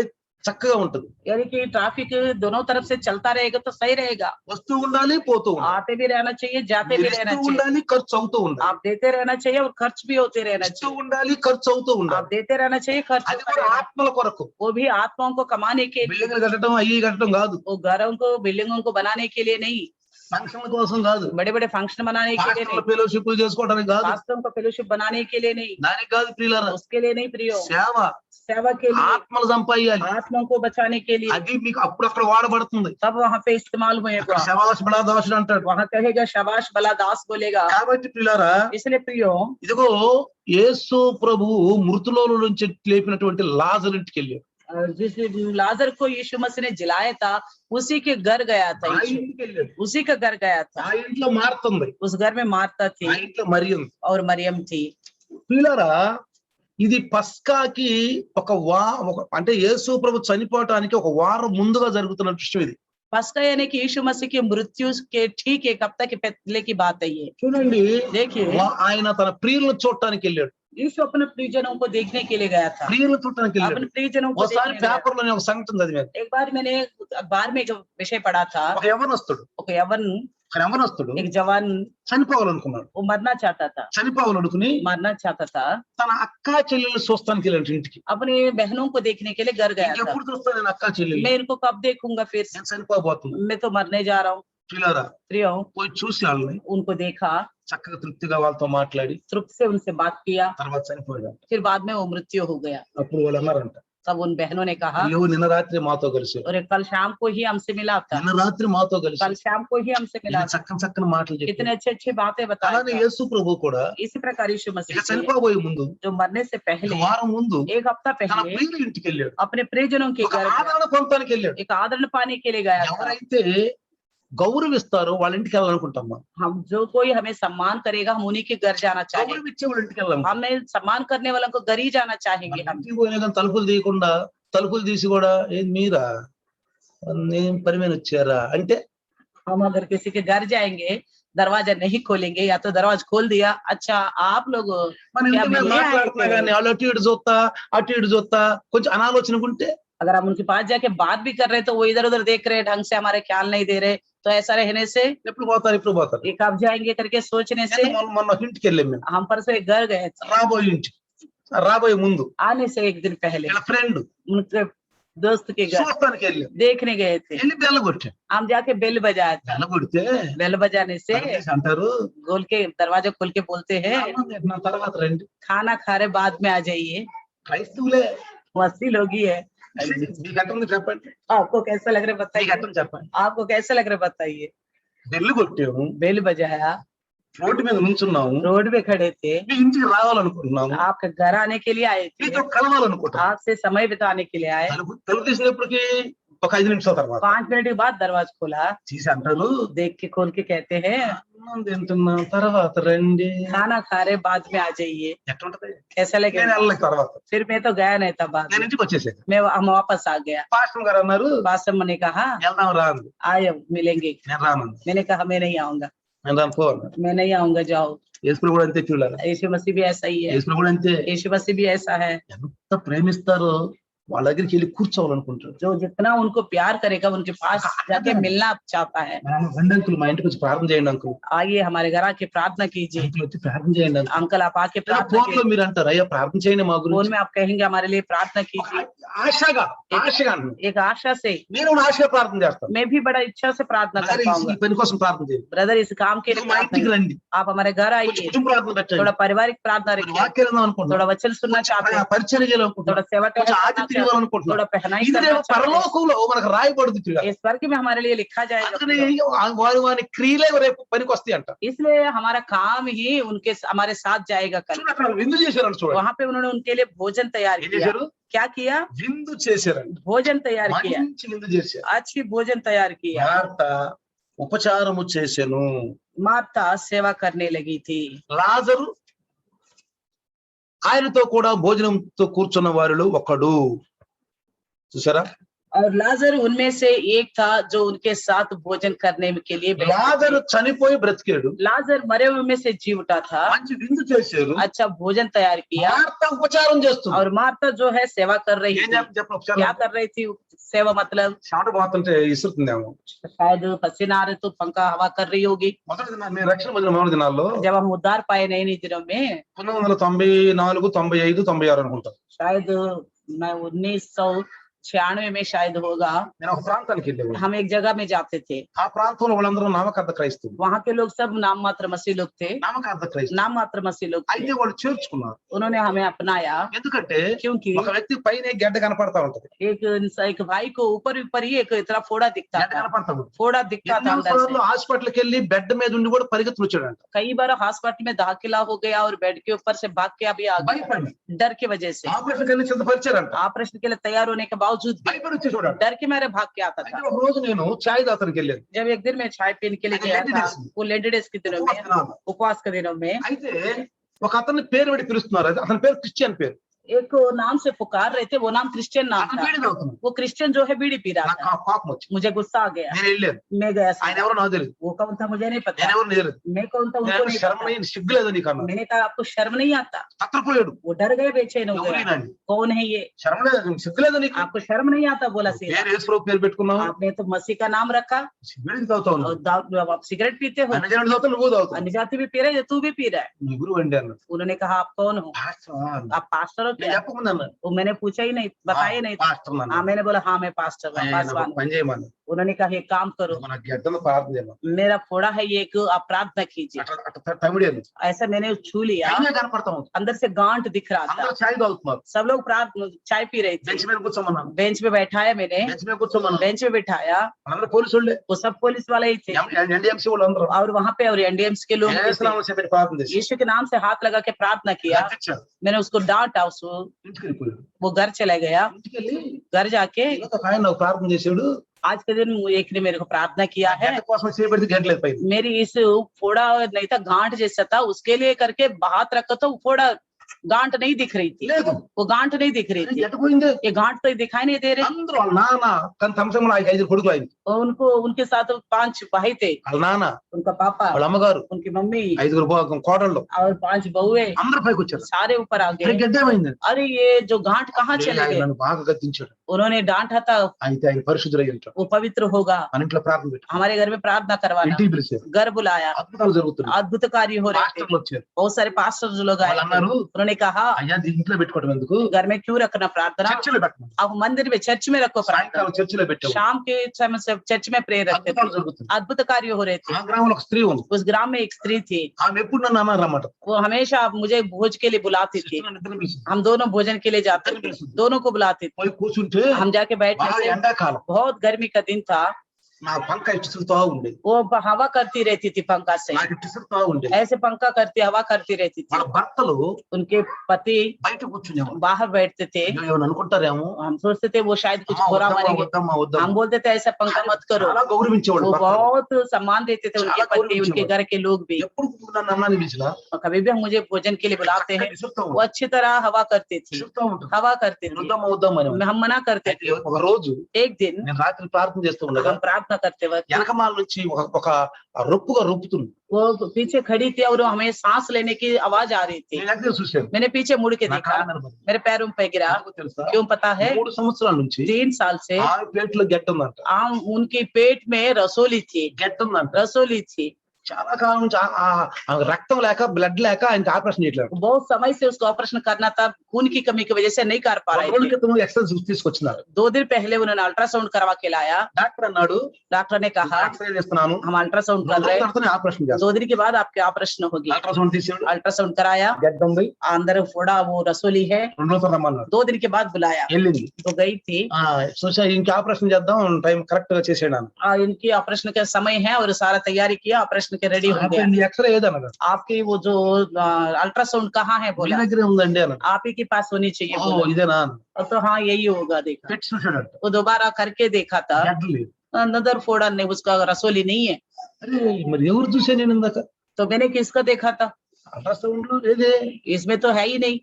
చక్కగా ఉంటుంది. यानी कि ट्रैफिक दोनों तरफ से चलता रहेगा तो सही रहेगा। వస్తూ ఉండాలి, పోతూ ఉండాలి. आते भी रहना चाहिए, जाते भी మీరు रहना ఇస్తూ चाहिए। ఉండాలి, ఖర్చు అవుతూ ఉండాలి. आप देते रहना चाहिए और खर्च भी होते रहना ఇస్తూ चाहिए। ఉండాలి, ఖర్చు అవుతూ आप ఉండాలి. देते रहना चाहिए, खर्च అది होता కూడా रहना। ఆత్మల కొరకు. वो भी आत्माओं को कमाने के लिए, బిల్డింగ్లు కట్టడం అయ్యి కట్టడం కాదు. वो घरों को बिल्डिंगों को बनाने के लिए नहीं, ఫంక్షన్ల కోసం కాదు. बड़े बड़े फंक्शन बनाने के लिए नहीं, ఫెలోషిప్లు చేసుకోవడానికి కాదు. पास्टरों को फेलोशिप बनाने के लिए नहीं, దానికి కాదు ప్రియులారా. उसके लिए नहीं प्रियो, సేవ सेवा के लिए, ఆత్మలు సంపాదించాలి. आत्माओं को बचाने के लिए, అది మీకు అప్పుడు అక్కడ వాడబడుతుంది. तब वहाँ पे इस्तेमाल అక్కడ होएगा। శబాష్ బడా దాసుడు అంటాడు. वहाँ कहेगा शाबाश भला दास बोलेगा। కాబట్టి ప్రియులారా, इसलिए प्रियो, ఇదిగో యేసు ప్రభువు మృతులో నుంచి లేపినటువంటి లాజరు ఇంటికి వెళ్ళాడు. जिस लाजर को यीशु मसीह ने जिलाया था उसी के घर गया था ఆ यीशु, ఇంటికి వెళ్ళాడు. उसी का घर गया था। ఆ ఇంట్లో మార్తుంది, उस घर में मार्ता थी ఆ ఇంట్లో మరి ఉంది. और मरियम थी। ప్రియులారా, ఇది పస్కాకి అంటే యేసు ప్రభు చనిపోవటానికి ఒక వారం ముందుగా జరుగుతున్న విషయం ఇది. पस्का यानी कि यीशु मसीह की मृत्यु के ठीक एक हफ्ता के पहले की बात है ये। చూడండి, देखिए ఆయన తన ప్రియులను చూడటానికి వెళ్ళాడు. यीशु अपने प्रियजनों को देखने के लिए गया था। ప్రియులను చూడటానికి వెళ్ళాడు. अपने प्रियजनों को ఒకసారి देखने गया। పేపర్ లోనే ఒక సంఘటన చదివాను. एक बार मैंने अखबार में एक विषय पढ़ा था, ఒక యవనస్తుడు एक जवान చనిపోవాలనుకున్నాడు. वो मरना चाहता था, చనిపోవాలనుకుని मरना चाहता था, తన అక్కా చెల్లెలు చూస్తానికి వెళ్ళాడు ఇంటికి. अपनी बहनों को देखने के लिए घर गया था। ఎప్పుడు చూస్తాను నేను అక్కా చెల్లెలు, मैं इनको कब देखूंगा, फिर నేను చనిపోబోతున్నా. मैं तो मरने जा रहा हूँ। పిల్లరా, प्रियो, పోయి చూసి వాళ్ళని उनको देखा, చక్కగా తృప్తిగా వాళ్ళతో మాట్లాడి तृप्त से उनसे बात किया, తర్వాత చనిపోయాడు. फिर बाद में वो मृत्यु हो गया। అప్పుడు వాళ్ళు అన్నారంట, तब उन बहनों ने कहा, అయ్యో నిన్న రాత్రి మాతో కలిసి, और कल शाम को ही हमसे मिला था, నిన్న రాత్రి మాతో కలిసి कल शाम को ही हमसे मिला था, చక్కని మాటలు చెప్పి. कितने अच्छे अच्छे बातें बताया అలానే था। యేసు ప్రభు కూడా इसी प्रकार यीशु ఇక मसीह ने చనిపోబోయే ముందు जो मरने से पहले వారం ముందు एक हफ्ता తన पहले ప్రియుల ఇంటికి వెళ్ళాడు. अपने प्रियजनों के ఒక घर गया, ఆదరణ పొందడానికి వెళ్ళాడు. एक आदरण पाने के लिए गया था। ఎవరైతే గౌరవిస్తారో వాళ్ళ ఇంటికి వెళ్ళాలనుకుంటాం. हम जो कोई हमें सम्मान करेगा हम उन्हीं के घर जाना चाहेंगे। గౌరవిచ్చే వాళ్ళ ఇంటికి వెళ్ళాం. हमें सम्मान करने वालों को घर ही जाना चाहेंगे हम। ఇంటికి పోయినా కానీ తలుపులు తీయకుండా, తలుపులు తీసి కూడా ఏం మీరా ఏం పని మీద వచ్చారా అంటే, हम अगर किसी के घर जाएंगे दरवाजा नहीं खोलेंगे या तो दरवाजा खोल दिया, अच्छा आप लोग మన क्या ఇంటి మీద मिलने आए మాట్లాడుతున్నా थे? కానీ వాళ్ళు అటు ఇటు చూస్తా కొంచెం అనాలోచనగా ఉంటే, अगर हम उनके पास जाके बात भी कर रहे हैं तो वो इधर उधर देख रहे हैं, ढंग से हमारे ख्याल नहीं दे रहे, तो ऐसा रहने से ఎప్పుడు పోతారు ये कब जाएंगे करके सोचने से మొన్న ఒక ఇంటికి వెళ్ళాం మేము. हम परसों एक घर गए थे। రాబోయే ముందు आने से एक दिन पहले వీళ్ళ ఫ్రెండ్ उनके दोस्त के घर చూస్తానికి వెళ్ళాం. देखने गए थे। వెళ్ళి బెల్ల కొట్టాం. हम जाके बेल बजाया था। బెల్ల కొడితే बेल बजाने से పరదేశి అంటారు, गोल के दरवाजा खोल के बोलते हैं, నా తర్వాత రండి. खाना खा रहे बाद में आ जाइए। క్రైస్తవులే. वसी लोग ही है। మీకు ఎట్టుంది చెప్పండి, आपको कैसा लग रहा है మీకు बताइए, ఎట్టుంది చెప్పండి. आपको कैसा लग रहा है बताइए। బెల్లు కొట్టాము, बेल बजाया, రోడ్డు మీద నుంచున్నాము, रोड पे खड़े थे, మీ ఇంటికి రావాలనుకుంటున్నాము, आपके घर आने के लिए आए थे, మీతో కలవాలనుకుంటున్నాము. आपसे समय बिताने के लिए आए। తలుపు తీసినప్పటికీ ఒక 5 నిమిషాల తర్వాత 5 मिनट के बाद दरवाजा खोला, తీసి అంటారు देख के खोल के कहते हैं అన్నం తింటున్నాం తర్వాత రండి. खाना खा रहे बाद में आ जाइए। ఎట్లా ఉంటది? कैसा నేను लगेगा? వెళ్ళలేదు తర్వాత, फिर मैं तो गया नहीं था बाद నేను में, ఇంటికి వచ్చేసాను. हम वापस आ गया। పాస్టర్ గారు అన్నారు पास्टर ने कहा వెళ్దాం రా అంది. आए मिलेंगे। నేను రాను, मैंने कहा मैं नहीं आऊंगा, నేను రాను పో అన్నారు. मैं नहीं आऊंगा, जाओ। యేసు కూడా అంతే చూడాలి, यीशु मसीह भी ऐसा ही है, యేసు కూడా అంతే. यीशु मसीह भी ऐसा है। ఎంత ప్రేమిస్తారో వాళ్ళ దగ్గరికి వెళ్ళి కూర్చోవాలనుకుంటారు. जो जितना उनको प्यार करेगा उनके पास जाके मिलना चाहता है। రండి అంకుల్ మా ఇంటికి వచ్చి ప్రార్థన చేయండి అంకుల్, आइए हमारे घर आके प्रार्थना कीजिए। ఇంటికి వచ్చి ప్రార్థన చేయండి అంకుల్. अंकल आप आके प्रार्थना ఫోన్ లో कीजिए। మీరు అంటారు అయ్యా ప్రార్థన చేయండి మా फोन గురించి. में आप कहेंगे हमारे लिए प्रार्थना कीजिए। ఆశగా ఆశగా అంటున్నాను. एक आशा से నేను కూడా ఆశగా ప్రార్థన చేస్తాను. मैं भी बड़ा इच्छा से प्रार्थना कर బ్రదర్, पाऊंगा। ఈ పని కోసం ప్రార్థన చేయండి, ब्रदर इस काम के लिए మా प्रार्थना ఇంటికి రండి, कीजिए। आप हमारे घर आइए, కుటుంబ ప్రార్థన పెట్టండి, थोड़ा पारिवारिक प्रार्थना కొన్ని रखिए, వాక్యాలు విందాం అనుకుంటున్నాను, थोड़ा वचन सुनना चाहते हैं, పరిచయం చేయాలనుకుంటున్నాను, थोड़ा सेवा కొంచెం करना ఆతిథ్యం चाहते हैं, ఇవ్వాలనుకుంటున్నాను. थोड़ा पहनाई ఇది करना రేపు चाहते हैं। పరలోకంలో మనకు రాయబడుతుంది ప్రియులారా. ये स्वर्ग में हमारे लिए लिखा जाएगा। అందుకని వారి వారి క్రియలే రేపు పనికి వస్తాయి అంట. इसलिए हमारा काम ही हमारे साथ जाएगा कल। చూడండి అక్కడ విందు చేశారంట, చూడండి वहां पे उन्होंने उनके लिए भोजन तैयार ఏం किया। చేశారు? क्या किया? విందు చేశారంట, भोजन तैयार किया, మంచి విందు చేశారు. अच्छी भोजन तैयार किया। మార్త ఉపచారము చేసెను, मार्ता सेवा करने लगी थी, లాజరు ఆయనతో కూడా భోజనంతో కూర్చున్న వారిలో ఒకడు. చూసారా? और लाजर उनमें से एक था जो उनके साथ भोजन करने के लिए बैठा। లాజరు చనిపోయి బ్రతికాడు, लाजर मरे हुए में से जी उठा था, మంచి విందు చేశారు. अच्छा भोजन तैयार किया। మార్త ఉపచారం చేస్తుంది. और मार्ता जो है सेवा कर रही ఏం थी। చెప్పండి ఉపచారం? क्या कर रही थी सेवा? मतलब చెమట పోతుంటే ఇసురుతుందేమో. शायद पसीना आ रहे तो पंखा हवा कर रही होगी। మొదటి దినాలు నేను రక్షణ పొందిన మొదటి దినాల్లో जब हम उद्धार पाए नए नए दिनों में, 1994, 95, 96 అనుకుంటా, शायद मैं 1996 में शायद होगा, నేను ఒక ప్రాంతానికి వెళ్ళేవాడు. हम एक जगह में जाते थे। ఆ ప్రాంతంలో వాళ్ళందరూ నామకార్థ క్రైస్తవులు, वहाँ के लोग सब नाम मात्र मसीह लोग थे, నామకార్థ క్రైస్తవులు. नाम मात्र मसीह लोग थे। అయితే వాళ్ళు చేర్చుకున్నారు. उन्होंने हमें अपनाया ఎందుకంటే क्योंकि ఒక వ్యక్తి పైన గడ్డ కనపడతా ఉంటది, एक भाई को ऊपर ऊपर ही एक इतना फोड़ा दिखता గడ్డ था, కనపడతా ఉంటుంది. फोड़ा दिखता था अंदर से। హాస్పిటల్కి వెళ్ళి బెడ్ మీద ఉండి కూడా పరిగెత్తులు వచ్చాడంట. कई बार हॉस्पिटल में दाखिला हो गया और बेड के ऊपर से भाग के अभी आ गया, భయపడి डर की वजह से। ఆపరేషన్ కన్నా సిద్ధపరిచారంట. ऑपरेशन के लिए तैयार होने के बावजूद भी భయపడి వచ్చి చూడండి. डर के मारे भाग के आता అయితే था। ఒక రోజు నేను చాయ్ దాతనికి వెళ్ళాను. जब एक दिन मैं चाय पीने के लिए अरे गया लेडी था, डेज में। वो लेडी डेज के दिनों में, उपवास के दिनों में, అయితే ఒక అతన్ని పేరు పెట్టి పిలుస్తున్నారు. అతని పేరు క్రిస్టియన్ పేరు. एक नाम से पुकार रहे थे, वो नाम क्रिश्चियन नाम అతను था। బీడి తాగుతున్నాడు. वो क्रिश्चियन जो है बीड़ी पी रहा నాకు था। కోపం వచ్చింది, मुझे गुस्सा आ गया, నేను వెళ్ళాను. मैं गया ఆయన सीधा। ఎవరో నాకు తెలియదు, वो कौन था मुझे नहीं पता, నేను ఎవరు తెలియదు. मैं कौन था उनको నేను नहीं శర్మ पता। సిగ్గులేదు నీకు అన్నా. मैंने कहा आपको शर्म नहीं आता? తత్రపోయాడు. वो डर गए, बेचैन हो गए, ఎవరినండి? कौन है ये, శర్మ లేదు, సిగ్గులేదు నీకు? आपको शर्म नहीं आता? बोला सीधा, పేరు యేసుప్రభు పేరు పెట్టుకున్నావు, आपने तो मसीह का नाम रखा సిగరెట్ తాగుతావు, और आप सिगरेट पीते हो, అన్ని జనాలు తాగుతావు, నువ్వు తాగుతావు. अन्य जाति भी पी रहे हैं, तू भी पी रहा है। నీ గురువు అండి అన్నాడు. उन्होंने कहा आप कौन हो? పాస్టర్ అన్నాడు. आप पास्टर हो నేను क्या? చెప్పకుండా అన్నాడు. वो मैंने पूछा ही नहीं, बताया नहीं था। పాస్టర్ అన్నాడు. हाँ मैंने बोला हाँ मैं पास्टर हूँ, ఆయన पासवान ఒక हूँ। పని చేయమని उन्होंने कहा एक काम करो, మన గడ్డను ప్రార్థన చేయమని. मेरा फोड़ा है ये, एक आप प्रार्थना कीजिए। అట్లా అట్లా తమిళేది ऐसा मैंने छू लिया, అయినా కనపడతా ఉంది. अंदर से गांठ दिख रहा था। అందరూ చాయ్ తాగుతున్నారు. सब लोग चाय पी रहे थे। బెంచ్ మీద కూర్చోమన్నాను. बेंच पे बैठाया मैंने, బెంచ్ మీద కూర్చోమన్నాను. बेंच पे बिठाया, అందరూ పోలీసు వాళ్ళే, वो सब पुलिस वाले ही थे। ఎన్డీఎంసీ వాళ్ళు అందరూ और वहाँ पे और एनडीएम्स के लोग भी थे। యేసునామం చెప్పి ప్రార్థన చేసి यीशु के नाम से हाथ लगा के प्रार्थना किया। గద్దించారు. मैंने उसको डांटा, उसको ఇంటికి వెళ్ళిపోయాడు. वो घर चला गया। ఇంటికి వెళ్ళి घर जाके ఈరోజు ఒక ఆయన నాకు ప్రార్థన చేశాడు. आज के दिन एक ने मेरे को प्रार्थना किया है, గడ్డ కోసం చేయబడితే గడ్డలేదు పైన. मेरी इस फोड़ा नहीं था, गांठ जैसा था, उसके लिए करके हाथ रखा तो फोड़ा गांठ नहीं दिख रही थी, లేదు, वो गांठ नहीं दिख रही थी। గడ్డ పోయింది. ये गांठ तो दिखाई नहीं दे रही। అందరూ వాళ్ళ నాన్న కానీ సంవత్సరంలో 5 కొడుకులు ఆయన, और उनको उनके साथ 5 भाई थे, వాళ్ళ నాన్న, उनका पापा, వాళ్ళ అమ్మగారు, उनकी मम्मी 5 కోడళ్ళు और 5 बहुए, అందరూ పైకి వచ్చారు. सारे ऊपर आ అరే गए। గడ్డ ఏమైంది? अरे ये जो गांठ कहाँ चले ఆయన गए? నన్ను బాగా గద్దించాడు. उन्होंने डांटा था, అయితే ఆయన పరిశుద్ధులై ఉంటాడు. वो पवित्र होगा, మన ఇంట్లో ప్రార్థన పెట్టు, हमारे घर में प्रार्थना करवाना। ఇంటికి పిలిచారు. घर बुलाया, అద్భుతాలు జరుగుతున్నాయి. अद्भुत कार्य हो रहे थे, పాస్టర్లు వచ్చారు. बहुत सारे पास्टर जो लोग आए వాళ్ళు थे। అన్నారు, उन्होंने कहा అయ్యా ఇది ఇంట్లో పెట్టుకోవడం ఎందుకు, घर में क्यों रखना प्रार्थना, చర్చిలో పెట్టమని. आप मंदिर में चर्च में रखो प्रार्थना। సాయంకాలం చర్చిలో పెట్టాము. शाम के समय से चर्च में प्रेयर रखते అద్భుతాలు थे, జరుగుతుంది. अद्भुत कार्य हो रहे थे। ఆ గ్రామంలో ఒక స్త్రీ ఉంది. उस ग्राम में एक स्त्री थी, ఆమె ఎప్పుడు నన్ను అన్నారన్నమాట. वो हमेशा मुझे भोज के लिए बुलाती थी। సిస్టర్ నిద్ర పిలిచింది. हम दोनों भोजन के लिए जाते थे, दोनों को बुलाते थे। పోయి కూర్చుంటే हम जाके बैठने బాగా से, ఎండాకాలం बहुत गर्मी का दिन था, నా పంక ఇటు తిరుగుతా ఉండేది, वो हवा करती रहती थी पंखा से, నాకు ఇటు తిరుగుతా ఉండేది. ऐसे पंखा करती हवा करती रहती थी। వాళ్ళ భర్తలు उनके पति బయట కూర్చునేవారు. बाहर बैठते थे, అయ్యో, ఏమని అనుకుంటారేమో, हम सोचते थे वो शायद कुछ అమ్మా बुरा వద్దమ్మా मानेंगे, వద్దమ్మా हम వద్దమ్మా, बोलते थे ऐसा पंखा मत करो। చాలా గౌరవించేవాడు वो భర్తలు. बहुत सम्मान देते थे उनके చాలా पति, గౌరవించేవాడు. उनके घर के लोग भी। ఎప్పుడు నన్ను అన్నాన్ని పిలిచినా और कभी भी हम मुझे भोजन के लिए बुलाते हैं, విసురుతా वो ఉంటాడు, अच्छी तरह हवा करती थी, విసురుతా ఉంటాడు. हवा करती थी, వద్దమ్మా వద్దమ్మా అనేవాడు. हम मना करते అయితే थे। ఒక రోజు एक दिन నేను రాత్రి ప్రార్థన చేస్తూ ఉండగా हम प्रार्थना करते वक्त వెనకమాల నుంచి ఒక రొప్పుగా రొప్పుతుంది. वो पीछे खड़ी थी और हमें सांस लेने की आवाज आ रही थी। నేను దగ్గర చూశాను, मैंने पीछे मुड़ के నా देखा, కాళ్ళ మీద పడింది. मेरे पैरों पे गिरा। ఎందుకో తెలుసా? क्यों पता है? 3 సంవత్సరాల నుంచి 3 साल से 6 ప్లేట్లో గెట్టుందంట, आम उनकी पेट में रसोली थी, గెట్టుందంట. रसोली थी। చాలా కాలం నుంచి ఆ రక్తం లేక బ్లడ్ లేక ఆయనకి ఆపరేషన్ చేయట్లేదు. बहुत समय से उसको ऑपरेशन करना था, खून की कमी की वजह से नहीं कर पा ఒక रहे రోజు थे। క్రితం ఎక్స్రే తీసుకొచ్చినారు. 2 दिन पहले उन्होंने अल्ट्रासाउंड करवा के लाया। డాక్టర్ అన్నాడు, डॉक्टर ने कहा ఎక్స్రే చేస్తున్నాను, हम अल्ट्रासाउंड 2 कर రోజుల रहे हैं, తర్వాతనే ఆపరేషన్ చేస్తాను. 2 दिन के बाद आपके ऑपरेशन होगी। అల్ట్రాసౌండ్ తీసాడు, अल्ट्रासाउंड कराया, గడ్డ ఉంది, अंदर फोड़ा वो रसोली है। 2 రోజులు రమ్మన్నాడు. 2 दिन के बाद बुलाया, వెళ్ళింది. तो गई थी। చూసా ఇంక ఆపరేషన్ చేద్దాం, టైం కరెక్ట్ గా చేసేయడాను. इनकी ऑपरेशन का समय है और सारा तैयारी किया, ऑपरेशन के रेडी हो गया। ఎక్స్రే ఏదన్నాడు, आपकी वो जो अल्ट्रासाउंड कहाँ है మీ बोला, దగ్గరే ఉందండి అన్నాడు. आप ही के पास होनी चाहिए ఓ बोला। ఇదేనా, और तो हाँ यही होगा। देखा, పెట్టి చూసాడంట, वो दोबारा करके देखा था, గడ్డ లేదు. नदर फोड़ा ने उसका रसोली नहीं है। అరే మరి ఎవరు చూసా నేను ఇందాక, तो मैंने किसका देखा था, అల్ట్రాసౌండ్ లో లేదే, इसमें तो है ही नहीं,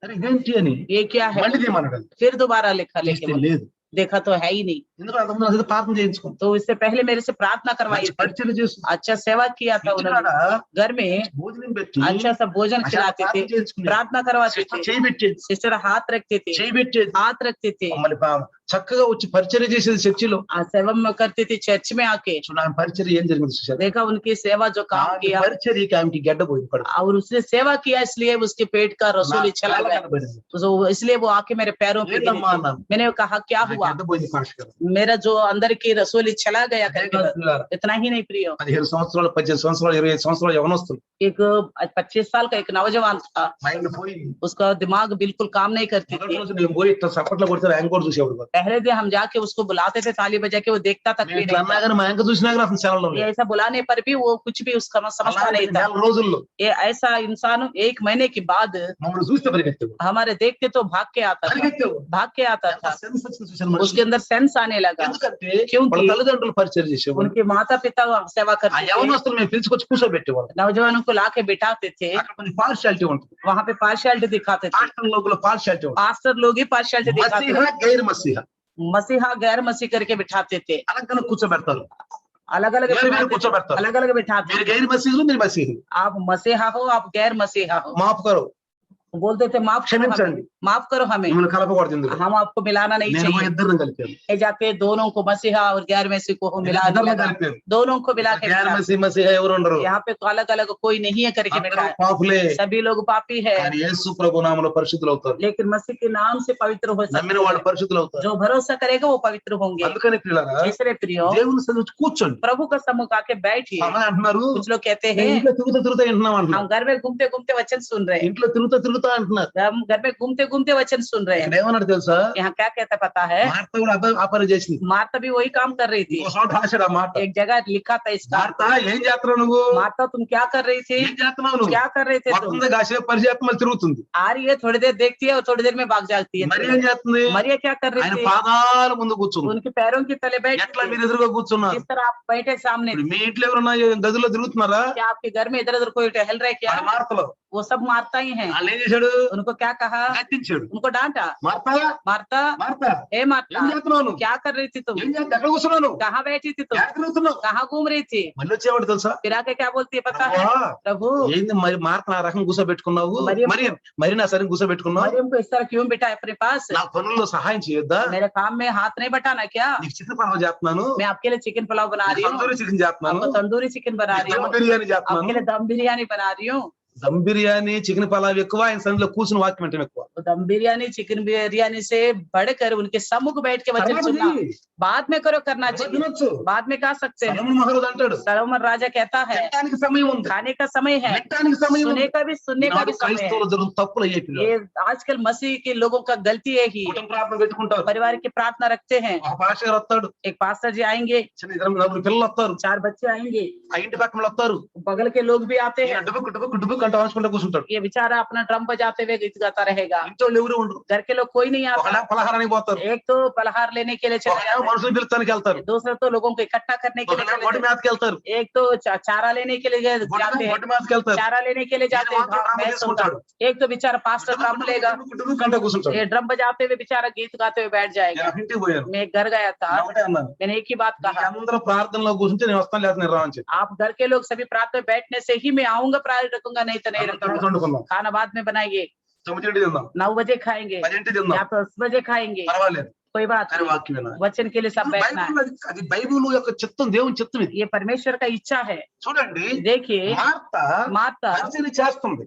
అరే ఇదేంటి అని ये क्या है। మళ్ళీ తీయమన్నాడు. फिर दोबारा लिखा, తీస్తే लेके లేదు. देखा तो है ही नहीं। ఎందుకంటే అంతకుముందు అసలు ప్రార్థన చేయించుకుంటాం, तो इससे पहले मेरे से प्रार्थना करवाई थी, పరిచయం చేసి अच्छा सेवा किया था उन्होंने, घर में భోజనం పెట్టి अच्छा सा भोजन అసలు खिलाते थे, ప్రార్థన చేయించుకునేది. प्रार्थना करवाते थे, చేయి పెట్టేది, सिस्टर हाथ रखते थे, చేయి పెట్టేది, हाथ रखते थे, మమ్మల్ని చక్కగా వచ్చి పరిచయం చేసేది చర్చిలో. सेवा में करते थे चर्च में आके। నా పరిచయం ఏం జరిగింది చూసారు, देखा उनकी सेवा जो काम किया, పరిచర్యకి ఆమెకి గడ్డ పోయింది పడు, और उसने सेवा किया इसलिए उसके पेट का रसोली चला गया, तो इसलिए वो आके मेरे पैरों पे गिरी। ఏంటమ్మా అన్నాను, मैंने कहा क्या हुआ, గడ్డ పోయింది పాస్టర్ గారు. मेरा जो अंदर की रसोली चला गया करके। इतना ही नहीं प्रियो, 15 సంవత్సరాలు 18 సంవత్సరాలు 25 సంవత్సరాలు యవనస్తులు, एक 25 साल का एक नौजवान था, మైండ్ పోయింది. उसका दिमाग बिल्कुल काम नहीं करती మొదటి थी। రోజు నేను పోయి ఇట్లా సపట్లో కొడితే యాంక్ కూడా చూసేవాడు కాదు. पहले दिन हम जाके उसको बुलाते थे, ताली बजा के, वो देखता तक भी ఇట్లా नहीं అన్నా था। కానీ మా యాంక చూసినా కానీ అతను సెలవులో ये ऐसा बुलाने पर भी वो कुछ भी उसका समझता नहीं था। 4 రోజుల్లో ये ऐसा इंसान 1 महीने के बाद మమ్మల్ని చూస్తే పరిగెత్తావు, हमारे देखते तो भाग के आता था, పరిగెత్తావు. भाग के आता था, సెన్స్ వచ్చింది చూశాను మనిషి. उसके अंदर सेंस आने लगा, ఎందుకంటే क्योंकि వాళ్ళ తల్లిదండ్రులు పరిచయం చేసేవాళ్ళు, उनके माता पिता सेवा ఆ करते थे, యవనస్తులు మేము పిలుచుకొచ్చి కూర్చోబెట్టేవాళ్ళు. नौजवानों को लाके बिठाते थे, అక్కడ కొన్ని పార్షియాలిటీ ఉంటుంది, वहां पे पार्शियलिटी दिखाते थे, పాస్టర్ లోపల పార్షియాలిటీ ఉంటుంది. पास्टर लोग ही पार्शियलिटी दिखाते మసీహా थे, గైర్ మసీహా मसीहा गैर मसीह करके बिठाते थे, అలాగనే కూర్చోబెడతారు, अलग अलग కూర్చోబెడతారు. अलग अलग बिठाते మీరు थे। గైర్ మసీహులు, మీరు మసీహులు, आप मसीहा हो, आप गैर मसीहा हो, మాఫ్ కరో, बोलते थे माफ करो हमें, క్షమించండి, माफ करो हमें, మిమ్మల్ని కలపకూడదు ఇందులో. हम आपको मिलाना नहीं నేను चाहिए। ఇద్దరిని కలిపాను, ये जाके दोनों को मसीहा और गैर मसीह को मिलाने ఇద్దరిని लगा, కలిపాను. दोनों को मिला के గైర్ बिठाया। మసీహ్ మసీహా ఎవరు ఉండరు, यहाँ पे तो अलग अलग कोई नहीं है करके అందరూ बिठाया, పాపులే. सभी लोग पापी है, కానీ యేసు ప్రభు నామములో పరిశుద్ధులు అవుతారు, लेकिन मसीह के नाम से पवित्र हो నమ్మిన सकते వాళ్ళు हैं। పరిశుద్ధులు అవుతారు. जो भरोसा करेगा वो पवित्र होंगे। అందుకని పిల్లరా, इसलिए प्रियो, దేవుని సన్నిధిలో కూర్చోండి. प्रभु का सम्मुख आके बैठिए। అలా అంటున్నారు, कुछ लोग कहते నేను हैं ఇంట్లో తిరుగుతా తిరుగుతా వింటున్నాం हम అంటున్నారు, घर में घूमते घूमते वचन सुन रहे हैं, ఇంట్లో తిరుగుతా తిరుగుతా అంటున్నారు. हम घर में घूमते घूमते वचन सुन रहे हैं। ఇక్కడ ఏమన్నాడు తెలుసా, यहाँ क्या कहता पता है, మార్త కూడా అదే ఆ పని చేసింది. मार्ता भी वही काम कर रही थी। ఒక చోట రాశాడు ఆ మాట, एक जगह लिखा था इसका, మార్త ఏం చేస్తున్నావు నువ్వు, मार्ता तुम क्या कर रही थी, ఏం చేస్తున్నావు నువ్వు, क्या कर रहे थे तुम, వస్తుంది కాసేపు పరిచేత మళ్ళీ తిరుగుతుంది. आ रही है थोड़ी देर देखती है और थोड़ी देर में भाग जाती మరి है। ఏం చేస్తుంది, मरिया क्या कर रही ఆయన थी, పాదాల ముందు కూర్చుంది. उनके पैरों के तले बैठ ఎట్లా మీరు ఎదురుగా కూర్చున్నారు, जिस तरह आप बैठे सामने, ఇప్పుడు మీ ఇంట్లో ఎవరన్నా గదిలో తిరుగుతున్నారా, क्या आपके घर में इधर उधर कोई टहल रहे क्या, ఆ మార్తలో वो सब मारता ही है। వాళ్ళు ఏం చేశాడు, उनको क्या कहा, గద్దించాడు. उनको डांटा, మార్త मारता మార్త ए ఏం मारता చేస్తున్నావు నువ్వు, क्या कर रही थी तुम, ఏం చేస్తా, ఎక్కడ కూర్చున్నావు నువ్వు, कहाँ बैठी थी तुम, ఎక్కడ తిరుగుతున్నావు. कहाँ घूम रही थी। మళ్ళీ వచ్చేవాడు తెలుసా, फिर आके क्या बोलती है पता है, ప్రభువా, प्रभु ఏంది మరి మార్త నా రకం కూర్చోబెట్టుకున్నావు, మరియం- మరి నా సరే కూర్చోబెట్టుకున్నావు, मरियम को इस तरह क्यों बिठाए अपने पास, నా పనుల్లో సహాయం చేయొద్దా, मेरे काम में हाथ नहीं बटाना क्या, నీకు చికెన్ పలావ్ చేస్తున్నాను, मैं आपके लिए चिकन पुलाव बना रही हूँ, తందూరి చికెన్ చేస్తున్నాను, आपको तंदूरी चिकन बना रही దమ్ हूँ, బిర్యానీ आपके చేస్తున్నాను, लिए दम बिरयानी बना रही हूँ। దమ్ బిర్యానీ చికెన్ పలావ్ ఎక్కువ, ఆయన సన్నిధిలో కూర్చుని వాక్యం అంటే ఎక్కువ. दम बिरयानी चिकन बिरयानी से बढ़कर उनके सम्मुख बैठ के वचन తర్వాత सुनना చెయ్యి. बाद में करो, करना తర్వాత चाहिए, తినొచ్చు. बाद में खा सकते हैं। సొలొమోను మహారాజు అంటాడు, सलोमन राजा कहता है తినడానికి సమయం ఉంది, खाने का समय है, వినడానికి సమయం सुनने ఉంది. का भी सुनने का ఈనాడు भी समय है। క్రైస్తవులు జరుగుతున్న తప్పులు అయ్యే పిల్లలు. ये आजकल मसीह के लोगों का गलती है ही, కుటుంబ ప్రార్థన పెట్టుకుంటారు, परिवार की प्रार्थना रखते हैं, ఒక పాస్టర్ వస్తాడు, एक पास्टर जी आएंगे, చిన్న ఇద్దరు నలుగురు పిల్లలు వస్తారు, 4 बच्चे आएंगे, ఆ ఇంటి పక్కన వస్తారు, बगल के लोग भी आते ఈయన हैं, డుబుక్ డుబుక్ డుబుక్ అంటే వాంచుకుంటూ కూర్చుంటాడు. ये बेचारा अपना ड्रम बजाते हुए गीत गाता रहेगा, ఇంట్లో ఎవరు ఉండరు, घर के लोग कोई नहीं ఒకళ్ళ आता, పలహారానికి పోతారు, एक तो पलहार लेने के लिए चले ఒకళ్ళ जाते మనుషులు పిలుస్తానికి వెళ్తారు, हैं, दूसरा तो लोगों को इकट्ठा करने के लिए ఒకళ్ళ चले గొడ్డు जाते మేతకి వెళ్తారు, हैं, एक तो चारा लेने के लिए जाते हैं, గొడ్డు మేతకి వెళ్తారు. चारा लेने के लिए जाते ఈయన हैं, మాత్రం డ్రమ్ भैंसों का। తీసుకుంటాడు, एक तो बेचारा पास्टर ड्रम लेगा, డుబుక్ అంటే కూర్చుంటాడు. ये ड्रम बजाते हुए बेचारा गीत गाते हुए बैठ जाएगा। నేను ఇంటికి పోయాను, मैं एक घर गया था, నేను ఒకటే అన్నాను, मैंने एक ही बात कहा, అందరూ ప్రార్థనలో కూర్చుంటే నేను వస్తాను, లేదా నేను రావని చెప్పి. आप घर के लोग सभी प्रार्थना में बैठने से ही मैं आऊंगा, प्रार्थना रखूंगा, नहीं तो नहीं తర్వాత रखूंगा। వండుకుందాం, खाना बाद में बनाइए, 9 తిందాం, 9 बजे खाएंगे 10 తిందాం, या तो 10 बजे खाएंगे, పర్వాలేదు, कोई बात కానీ नहीं, వాక్యం వినాలి. वचन के लिए सब बैठना है। బైబిల్ అది బైబిల్ యొక్క చిత్తం, దేవుని చిత్తం ఇది. ये परमेश्वर का इच्छा है। చూడండి, देखिए మార్త माता పరిచర్య చేస్తుంది,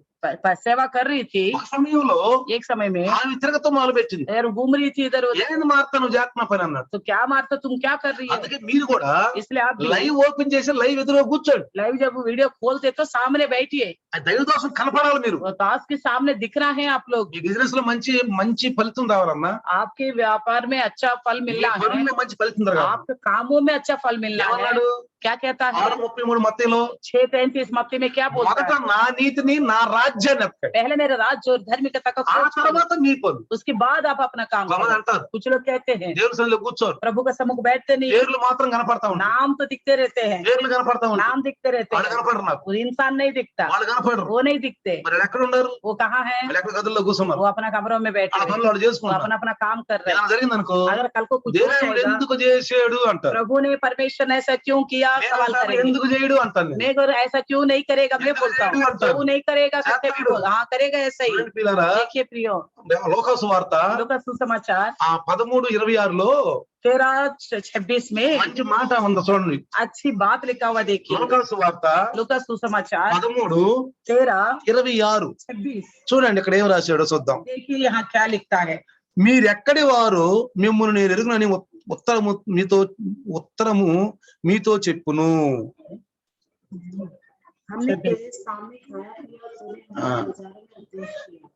सेवा कर रही थी, ఒక సమయంలో एक समय में ఆమె తిరగతం మొదలు పెట్టింది. और घूम रही थी इधर उधर, ఏంది మార్త నువ్వు చేస్తున్న పని అన్నాడు. तो क्या मारता तुम क्या कर रही हो, అందుకే మీరు కూడా इसलिए आप भी లైవ్ ఓపెన్ చేసి లైవ్ ఎదురుగా కూర్చోండి. लाइव जब वीडियो खोलते तो सामने बैठिए, ఆ దైవ దోషం కనపడాలి. మీరు वो दास के सामने दिखना है आप लोग, ఈ బిజినెస్ లో మంచి మంచి ఫలితం రావాలన్నా, आपके व्यापार में अच्छा फल మీ मिलना है, పనుల్లో మంచి ఫలితం జరగాలి. आपके कामों में अच्छा फल मिलना है। ఏమన్నాడు? क्या कहता है 6:33 మత్తయిలో, 6:33 मत्ती में क्या बोलता మొదట है, నా నీతిని నా రాజ్యాన్ని ఎతకండి, पहले मेरा राज्य और धार्मिकता का ఆ खोज करो, తర్వాత మీ పనులు. उसके बाद आप अपना काम కొంతమంది करो। అంటారు कुछ लोग कहते हैं దేవుని సన్నిధిలో కూర్చోరు, प्रभु का सम्मुख बैठते नहीं, పేర్లు మాత్రం కనపడతా ఉంటాయి, नाम तो दिखते रहते हैं, పేర్లు కనపడతా ఉంటాయి, नाम दिखते रहते వాళ్ళు हैं, కనపడరు నాకు, वो इंसान नहीं दिखता, వాళ్ళు కనపడరు. वो नहीं दिखते, మరి వాళ్ళు ఎక్కడ ఉన్నారు? वो कहाँ है, వాళ్ళు ఎక్కడ గదుల్లో కూర్చున్నారు, वो अपना कमरों में बैठे ఆ हैं, పనులు వాళ్ళు वो చేసుకుంటారు. अपना अपना काम कर रहे ఏదైనా జరిగింది అనుకో, हैं। अगर कल को कुछ हो దేవుడు जाएगा, ఎందుకు చేసాడు అంటారు, प्रभु ने परमेश्वर ने ऐसा क्यों किया, सवाल దేవుడు करेंगे, ఎందుకు చేయడు అంటాను నేను. मैं अगर ऐसा क्यों नहीं करेगा, मैं बोलता हूँ वो नहीं करेगा, करके भी बोल हाँ करेगा ऐसा ही। చూడండి పిల్లరా, देखिए प्रियो, లోకాసు వార్త लूका सुसमाचार ఆ 13:26లో 13:26 में మంచి మాట ఉంది చూడండి. अच्छी बात लिखा हुआ, देखिए లోకాసు వార్త लूका सुसमाचार 13:26 13:26, చూడండి ఇక్కడ ఏం రాశాడో చూద్దాం. देखिए यहाँ क्या लिखता है, మీరెక్కడి వారు మిమ్మల్ని నేను ఎరుగునని ఉత్తరము మీతో చెప్పును. हमने तेरे सामने खाया पिया और तूने हाँ। हमारे गुजारे में उपदेश किया।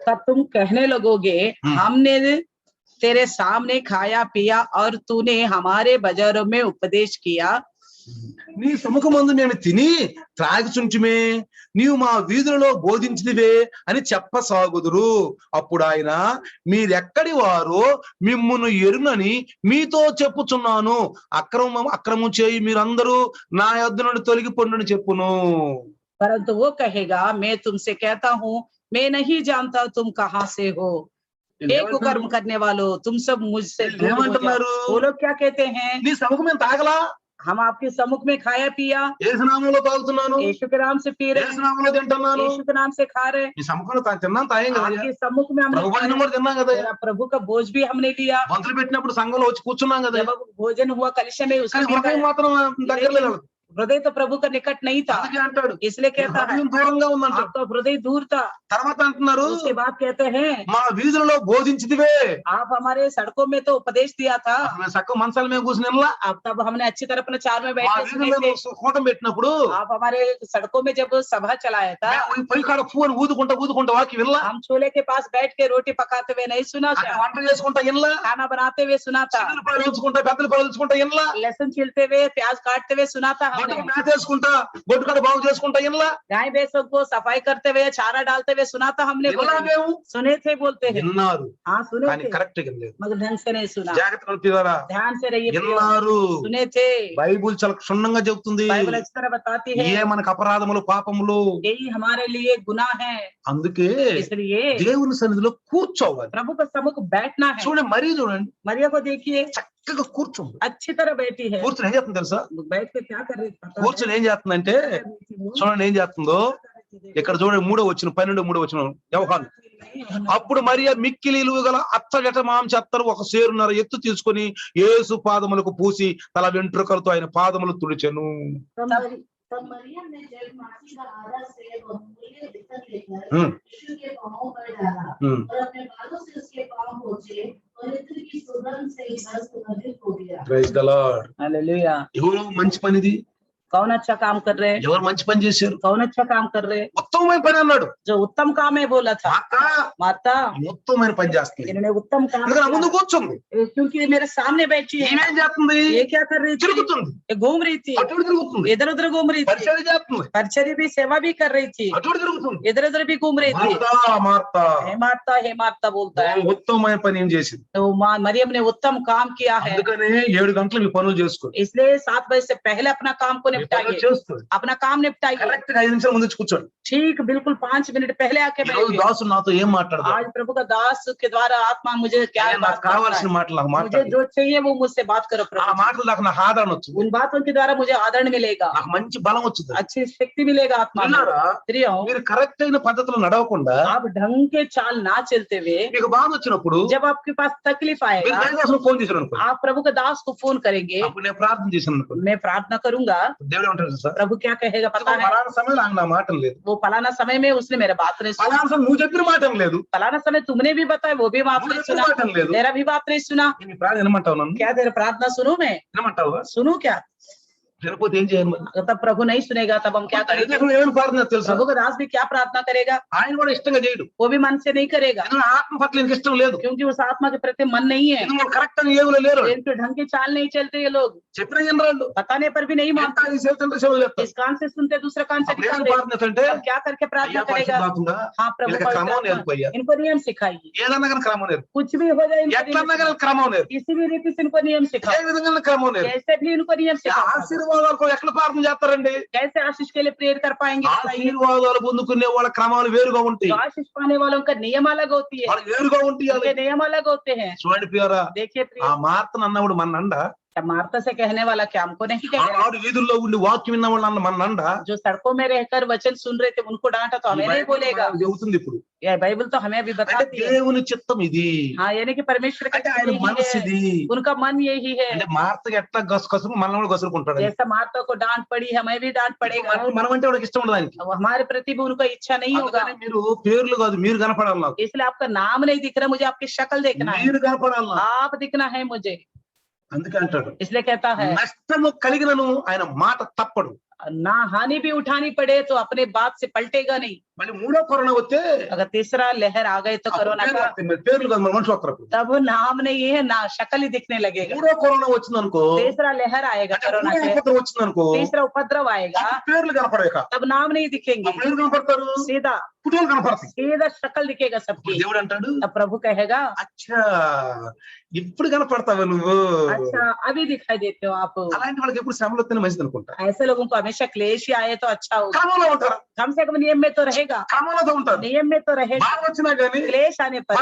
तब तुम कहने लगोगे हमने तेरे सामने खाया पिया और तूने हमारे बाजारों में उपदेश किया। నీ సముఖమందు మేము తిని త్రాగుచుంటిమే, నీవు మా వీధులలో బోధించినవే అని చెప్పసాగుదురు. అప్పుడు ఆయన, మీరెక్కడి వారో మిమ్మును ఎరునని మీతో చెప్పుచున్నాను, అక్రమం చేయి మీరందరూ నా యొద్ద నుండి తొలగిపోండి చెప్పును. परंतु वो कहेगा मैं तुमसे कहता हूँ मैं नहीं जानता तुम कहाँ से हो, हे कुकर्म करने वालों तुम सब मुझसे दूर हो जाओ। वो लोग क्या कहते हैं, నీ సముఖం మేము తాగలా, हम आपके सम्मुख में खाया पिया, యేసు నామములో తాగుతున్నాను, यीशु के नाम से पी रहे యేసు हैं, నామములో తింటున్నాను. यीशु के नाम से खा रहे हैं, నీ సముఖంలో తిన్నాను, తాగేం కదా, आपके सम्मुख में हमने ప్రభు భోజనం खाया, కూడా తిన్నాం కదా, तेरा प्रभु का भोज भी हमने लिया, వంతులు పెట్టినప్పుడు సంఘంలో వచ్చి కూర్చున్నాం కదా, जब भोजन हुआ कलिशा में उसका కానీ भी హృదయం खाया। మాత్రం దగ్గర లేదు. हृदय तो प्रभु का निकट नहीं था, అందుకే అంటాడు इसलिए कहता है హృదయం దూరంగా ఉందంట. आपका हृदय दूर था। తర్వాత అంటున్నారు, उसके बाद कहते हैं మా వీధులలో బోధించిదివే. आप हमारे सड़कों में तो उपदेश दिया था, మేము చక్క మంచాల మీద కూర్చుని अब तब हमने अच्छी तरह अपने चार में మా बैठे सुने వీధుల్లో थे। కూటం పెట్టినప్పుడు आप हमारे सड़कों में जब सभा चलाया था, మేము పొయ్యి కాడ పువ్వు అని ఊదుకుంటా వాకి వినలా, हम चूल्हे के पास बैठ के रोटी पकाते हुए नहीं सुना అక్కడ था, వంట చేసుకుంటా వినలా, खाना बनाते हुए सुना था, చిన్నలు పళ్ళు ఉంచుకుంటా పెద్దలు పళ్ళు ఉంచుకుంటా వినలా, लहसुन छिलते हुए प्याज काटते हुए सुना था గొడ్డుకు हमने, మేత వేసుకుంటా గొడ్డు కాడ బాగు చేసుకుంటా వినలా, गाय भैंसों को सफाई करते हुए चारा डालते हुए सुना था हमने, వినలా మేము सुने थे बोलते हैं, విన్నారు हाँ सुने కానీ थे కరెక్ట్ గా లేదు. मगर ढंग से नहीं सुना। జాగ్రత్త నడిపిదారా, ध्यान से रहिए प्रियो, విన్నారు. सुने थे, బైబుల్ చాలా క్షుణ్ణంగా చెబుతుంది, बाइबल अच्छी तरह बताती है ఏ మనకు అపరాధములు పాపములు. यही हमारे लिए गुनाह है, అందుకే इसलिए దేవుని సన్నిధిలో కూర్చోవాలి. प्रभु के सम्मुख बैठना है। చూడండి మరీ చూడండి, मरिया को देखिए చక్కగా కూర్చోండి. अच्छी तरह बैठी है, కూర్చొని ఏం చేస్తుంది తెలుసా, बैठ के क्या कर रही थी पता है? కూర్చొని ఏం చేస్తుందంటే చూడండి ఏం చేస్తుందో. ఇక్కడ చూడండి 12:3 వ్యవహారం. అప్పుడు మరియా మిక్కిలి విలువ గల అత్తగట మాంసత్తరు ఒక సేరున్నర ఎత్తు తీసుకొని యేసు పాదములకు పూసి తల వెంట్రుకలతో ఆయన పాదములు తుడిచెను. तब मरियम ने जलमासी का आधा सेर और मूल्य इत्र लेकर हम्म। यीशु के पांवों पर डाला और अपने बालों से उसके पांव पोंछे और इत्र की सुगंध से घर सुगंधित हो गया। Praise the Lord. हालेलुया। ఎవరు మంచి పనిది? कौन अच्छा काम कर रहे हैं? ఎవరు మంచి పని చేశారు? कौन अच्छा काम कर रहे हैं? ఉత్తమమైన పని అన్నాడు. जो उत्तम काम है बोला था। అక్క माता ఉత్తమమైన పని చేస్తుంది. इन्होंने उत्तम काम ఎందుకంటే నా ముందు किया। కూర్చుంది. क्योंकि ये मेरे सामने बैठी है। ఈమెం చేస్తుంది? ये क्या कर रही थी? తిరుగుతుంది. ये घूम रही थी, అటు ఇటు తిరుగుతుంది. इधर उधर घूम रही थी, పరిచయం చేస్తుంది. परिचर्या भी सेवा भी कर रही थी, అటు ఇటు తిరుగుతుంది. इधर उधर भी घूम रही थी। మార్తా हे मार्ता बोलता है। ఉత్తమమైన పని ఏం చేసింది? तो मरियम ने उत्तम काम किया है, అందుకనే 7 గంటలు మీ పనులు చేసుకోండి. इसलिए 7 बजे से पहले अपना काम को మీ పనులు निपटाइए, చేసుకోండి. अपना काम निपटाइए। కరెక్ట్ గా 5 నిమిషాల ముందు వచ్చి కూర్చోండి. ठीक बिल्कुल 5 मिनट पहले आके ఈ రోజు बैठिए। దాసు నాతో ఏం మాట్లాడదు? आज प्रभु का दास के द्वारा आत्मा मुझे क्या నాకు बात करता కావాల్సిన है, మాటలు నాకు मुझे మాట్లాడు. जो चाहिए वो मुझसे बात करो ఆ प्रभु। మాటలు నాకు ఆదరణ వచ్చింది. उन बातों के द्वारा मुझे आदरण मिलेगा, నాకు మంచి బలం వచ్చింది. अच्छी शक्ति मिलेगा आत्मा में। విన్నారా? स्त्रियों, మీరు కరెక్ట్ అయిన పద్ధతిలో నడవకుండా आप ढंग के चाल ना चलते हुए, మీకు బాధ వచ్చినప్పుడు जब आपके पास तकलीफ మీరు आएगा, దైవదాసును ఫోన్ చేశారు అనుకో, आप प्रभु के दास को फोन करेंगे, అప్పుడు నేను ప్రార్థన చేశాను అనుకో, मैं प्रार्थना करूंगा, దేవుడు ఏమంటాడు సార్? प्रभु क्या कहेगा पता है? పలానా సమయంలో ఆయన నా మాట లేదు, वो फलाना समय में उसने मेरा बात नहीं सुना, పలానా సమయం నువ్వు చెప్పిన మాట లేదు, फलाना समय तुमने भी बताया वो भी बात నువ్వు नहीं చెప్పిన सुना, మాట లేదు. तेरा भी बात नहीं सुना। నీ ప్రార్థన వినమంటావు? నన్ను क्या तेरा प्रार्थना सुनूं मैं? వినమంటావా? सुनूं क्या? వినకపోతే ఏం చేయాలి మరి? तब प्रभु नहीं सुनेगा तब हम क्या करेंगे? దైవదాసుడు ఏమని ప్రార్థన తెలుసా? प्रभु का दास भी क्या प्रार्थना करेगा? ఆయన కూడా ఇష్టంగా చేయడు. वो भी मन से नहीं करेगा, ఎందుకంటే ఆత్మ పట్ల ఇంక ఇష్టం లేదు. क्योंकि उस आत्मा के प्रति मन नहीं है, ఎందుకంటే కరెక్ట్ అని ఏగులో లేరు. इनके ढंग के चाल नहीं चलते ये लोग, చెప్పిన జనరాళ్ళు बताने पर भी नहीं मानते, ఈ సేవలు సేవలు చెప్తారు. इस कान से सुनते दूसरे कान से అప్పుడు ఏం निकाल देते। ప్రార్థన అంటే अब क्या करके प्रार्थना అయ్యా करेगा? పరిశుద్ధాత్ముడా, हाँ प्रभु వీళ్ళకి पवित्र క్రమం आत्मा, నేర్పయ్యా, इनको नियम सिखाइए, ఏదన్నా కానీ క్రమం నేర్పు, कुछ भी हो जाए इनको ఎట్లన్నా नियम కానీ క్రమం నేర్పు, सिखाओ। किसी भी रीति से इनको नियम ఏ सिखाओ, విధంగా క్రమం నేర్పు. कैसे भी इनको नियम सिखाओ, ఆశీర్వాదాలకు ఎట్లా ప్రార్థన చేస్తారండి? कैसे आशीष के लिए प्रेयर कर पाएंगे बताइए? ఆశీర్వాదాలు పొందుకునే వాళ్ళ క్రమాలు వేరుగా ఉంటాయి, जो आशीष पाने वालों का नियम अलग होती है, వాళ్ళు వేరుగా ఉంటాయి. उनके नियम अलग होते हैं। చూడండి ప్రియారా, देखिए ఆ प्रिय, మార్తను అన్నప్పుడు మన నండ, मार्ता से कहने वाला क्या हमको नहीं कहना, ఆనాడు వీధుల్లో ఉండి వాక్యం విన్న వాళ్ళు అన్న మన నండ जो सड़कों में रहकर वचन सुन रहे थे उनको डांटा तो हमें नहीं बोलेगा। చెబుతుంది ఇప్పుడు. यह बाइबल तो हमें अभी అంటే बताती है। దేవుని చిత్తం ఇది, हाँ, यानी कि परमेश्वर का అంటే चित्त ఆయన यही మనసు है, ఇది. उनका मन यही है। అంటే మార్తకి ఎట్లా కసురు మనల్ని కూడా కసురుకుంటాడు. जैसा मार्ता को डांट पड़ी हमें भी डांट पड़ेगा, మనం అంటే వాడికి ఇష్టం ఉండదు ఆయనకి. अब हमारे प्रति भी उनको इच्छा नहीं होगा, అందుకని మీరు పేర్లు కాదు, మీరు కనపడాలి నాకు, इसलिए आपका नाम नहीं दिख रहा, मुझे आपकी शक्ल देखना है, మీరు కనపడాలి నాకు. आप दिखना है मुझे, అందుకే అంటాడు, इसलिए कहता है నష్టము కలిగినను ఆయన మాట తప్పడు. ना हानि भी उठानी पड़े तो अपने बात से पलटेगा नहीं। మళ్ళీ మూడో కరోనా వస్తే अगर तीसरा लहर आ गए तो कोरोना का, పేర్లు కాదు, మన మనుషులు వస్తారు. तब नाम नहीं है ना शक्ल ही दिखने लगेगा। మూడో కరోనా వచ్చింది అనుకో, तीसरा लहर आएगा कोरोना से, వచ్చింది అనుకో, तीसरा उपद्रव आएगा, పేర్లు కనపడేక तब नाम नहीं दिखेंगे, అప్పుడు ఎవరు కనపడతారు? सीधा కుటుంబాలు కనపడతాయి. सीधा शक्ल दिखेगा सबकी। దేవుడు అంటాడు, तब प्रभु कहेगा అచ్చా ఇప్పుడు కనపడతావా నువ్వు? अच्छा अभी दिखाई देते हो आप। అలాంటి వాళ్ళకి ఎప్పుడు శ్రమలు వస్తేనే మంచిది అనుకుంటా. ऐसे लोगों को हमेशा क्लेश ही आए तो अच्छा होगा, క్రమంలో ఉంటారు, कम से कम नियम में तो रहेगा, క్రమంలో ఉంటారు. नियम में तो रहेगा। బాగా వచ్చినా గానీ क्लेश आने पर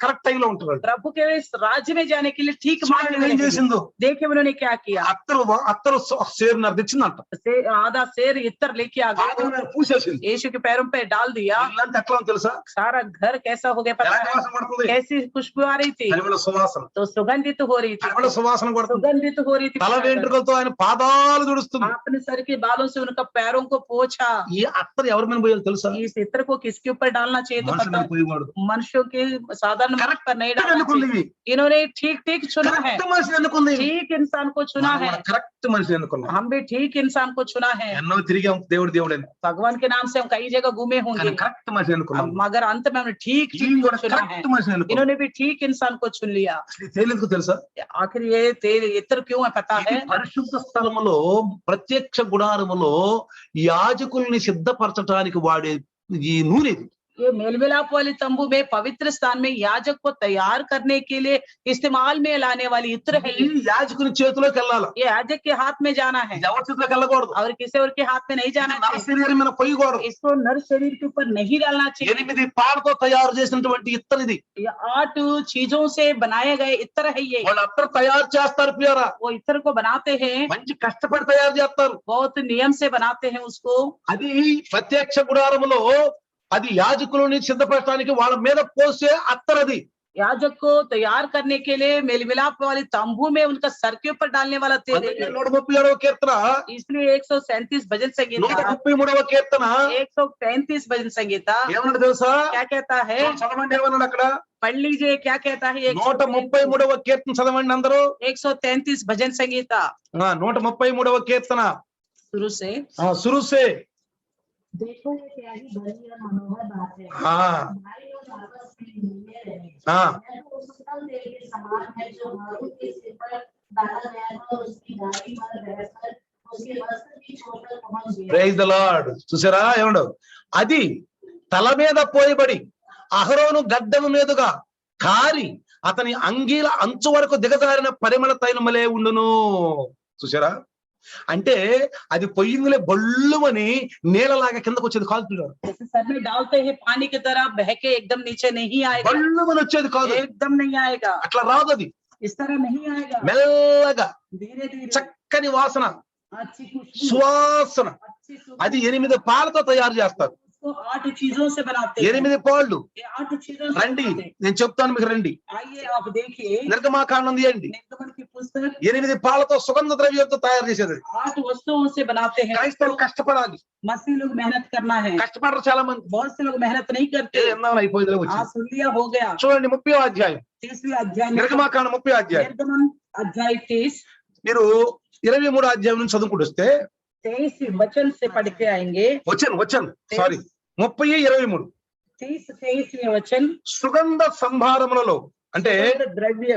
కరెక్ట్ టైం లో ఉంటారు. प्रभु के इस राज्य में जाने के लिए ठीक मार्ग में ఏం रहेंगे। చేసిందో, देखिए उन्होंने क्या किया, అత్తరు సేరున్నర తెచ్చిందంట, आधा शेर इत्र लेके आ गए, ఆదరణ పూసేసింది. यीशु के पैरों पे डाल दिया, ఇల్లంతా ఎట్లా ఉందో తెలుసా? सारा घर कैसा हो गया पता ఎలా है, వాసన పడుతుంది? कैसी खुशबू आ रही थी, అది కూడా సువాసన, तो सुगंधित हो रही అది కూడా थी, సువాసన పడుతుంది. सुगंधित हो रही थी। తల వెంట్రుకలతో ఆయన పాదాలు తుడుస్తుంది. अपने सर के बालों से उनका पैरों को पोंछा। ఈ అత్తరు ఎవరి మీద పోయాలి తెలుసా? इस इत्र को किसके ऊपर डालना चाहिए तो మనుషుల पता మీద है, పోయేవాడు. मनुष्यों के साधारण मनुष्य पर नहीं डालना ఎన్నుకుంది चाहिए। इन्होंने ठीक ठीक चुना है, కరెక్ట్ మనిషిని ఎన్నుకుంది. ठीक इंसान को चुना है, కరెక్ట్ మనిషిని ఎన్నుకున్నాం. हम भी ठीक इंसान को चुना है। ఎన్నో తిరిగి దేవుడు దేవుడని, भगवान के नाम से हम कई जगह घूमे होंगे, కానీ కరెక్ట్ మనిషిని ఎన్నుకున్నాం. मगर अंत में हमने ठीक ఈయన ठीक కూడా को चुना है। కరెక్ట్ మనిషిని ఎన్నుకున్నాం. इन्होंने भी ठीक इंसान को चुन लिया। అసలు తెలియదు తెలుసా? आखिर ये तेरे इत्र क्यों है पता ఇది है? పరిశుద్ధ స్థలములో ప్రత్యక్ష గుడారములో యాజకుల్ని సిద్ధపరచడానికి వాడే ఈ నూనె ఇది. ये मेलमिलाप वाले तंबू में पवित्र स्थान में याजक को तैयार करने के लिए इस्तेमाल में लाने वाली इत्र है। ఈ యాజకుని చేతిలోకి వెళ్ళాలి, ये याजक के हाथ में जाना है ఇది ఎవరి చేతిలోకి వెళ్ళకూడదు. और किसी और के हाथ में नहीं जाना నర चाहिए। శరీరం మీద పొయ్యకూడదు. इसको नर शरीर के ऊपर नहीं डालना चाहिए। 8 పాలతో తయారు చేసినటువంటి ఇత్తడి ఇది. ये 8 चीजों से बनाए गए इत्र है ये। వాళ్ళు అత్తరు తయారు చేస్తారు ప్రియారా, वो इत्र को बनाते हैं, మంచి కష్టపడి తయారు చేస్తారు. बहुत नियम से बनाते हैं उसको। అది ప్రత్యక్ష గుడారములో అది యాజకులని సిద్ధపరచడానికి వాళ్ళ మీద పోసే అత్తరది. याजक को तैयार करने के लिए मेल मिलाप वाली तंबू में उनका सर के ऊपर डालने वाला तेल అందుకే है। 137వ కీర్తన इसलिए 137 भजन संगीता 133వ కీర్తన 135 भजन संगीता ఏమన్నాడు తెలుసా? क्या कहता है? చదవండి ఏమన్నాడు అక్కడ? पढ़ लीजिए क्या कहता है। 133వ కీర్తన చదవండి అందరూ. 133 भजन संगीता 133వ కీర్తన शुरू से। సురుసే. देखो ये क्या ही बड़ी और मनोहर बात है, हाँ। भाई लोग आपस में मिलते रहे। हाँ। मैं तो उस उत्तम तेल के समान है जो हारून के सिर पर डाला गया था और उसकी दाढ़ी पर बहकर उसके वस्त्र की चोट तक पहुंच गया। Praise the Lord. చూసారా ఏమండు? అది తల మీద పోయబడి అహరోను గడ్డము మీదుగా కారి అతని అంగీల అంచు వరకు దిగజారిన పరిమళ తైలములే ఉండును. చూసారా? అంటే అది పొయ్యిందిలే బొల్లుమని నీళ్ళలాగా కిందకు వచ్చేది కాదు పిల్లలు. जैसे सर में डालते हैं पानी की तरह बह के एकदम नीचे नहीं आएगा, బొల్లుమని వచ్చేది కాదు, एकदम नहीं आएगा, అట్లా రాదు. అది इस तरह नहीं आएगा, మెల్లగా धीरे धीरे చక్కని వాసన, अच्छी खुशबू, సువాసన. अच्छी सुगंध। అది 8 పాలతో తయారు చేస్తారు. उसको 8 चीजों से बनाते हैं। 8 పాళ్ళు. ये 8 चीजों से రండి बनाते हैं। నేను చెప్తాను మీకు, రండి. आइए आप देखिए నిర్గమాకాండం తీయండి. निर्गमन की पुस्तक 8 పాలతో సుగంధ ద్రవ్యంతో తయారు చేసేది. 8 वस्तुओं से बनाते हैं। క్రైస్తవులు కష్టపడాలి. मसीह लोग मेहनत करना है, కష్టపడరు చాలా మంది. बहुत से लोग मेहनत नहीं करते। ఎందామని అయిపోయిందిలే వచ్చి. सुन लिया हो गया। చూడండి 30వ అధ్యాయం 30वें अध्याय में నిర్గమాకాండం 30వ అధ్యాయం निर्गमन अध्याय 30 మీరు 23వ అధ్యాయం నుంచి చదువుకుంటూ వస్తే 23 वचन से पढ़ के आएंगे। వచ్చాను సారీ 30-23 23वें वचन సుగంధ సంభారములలో అంటే द्रव्य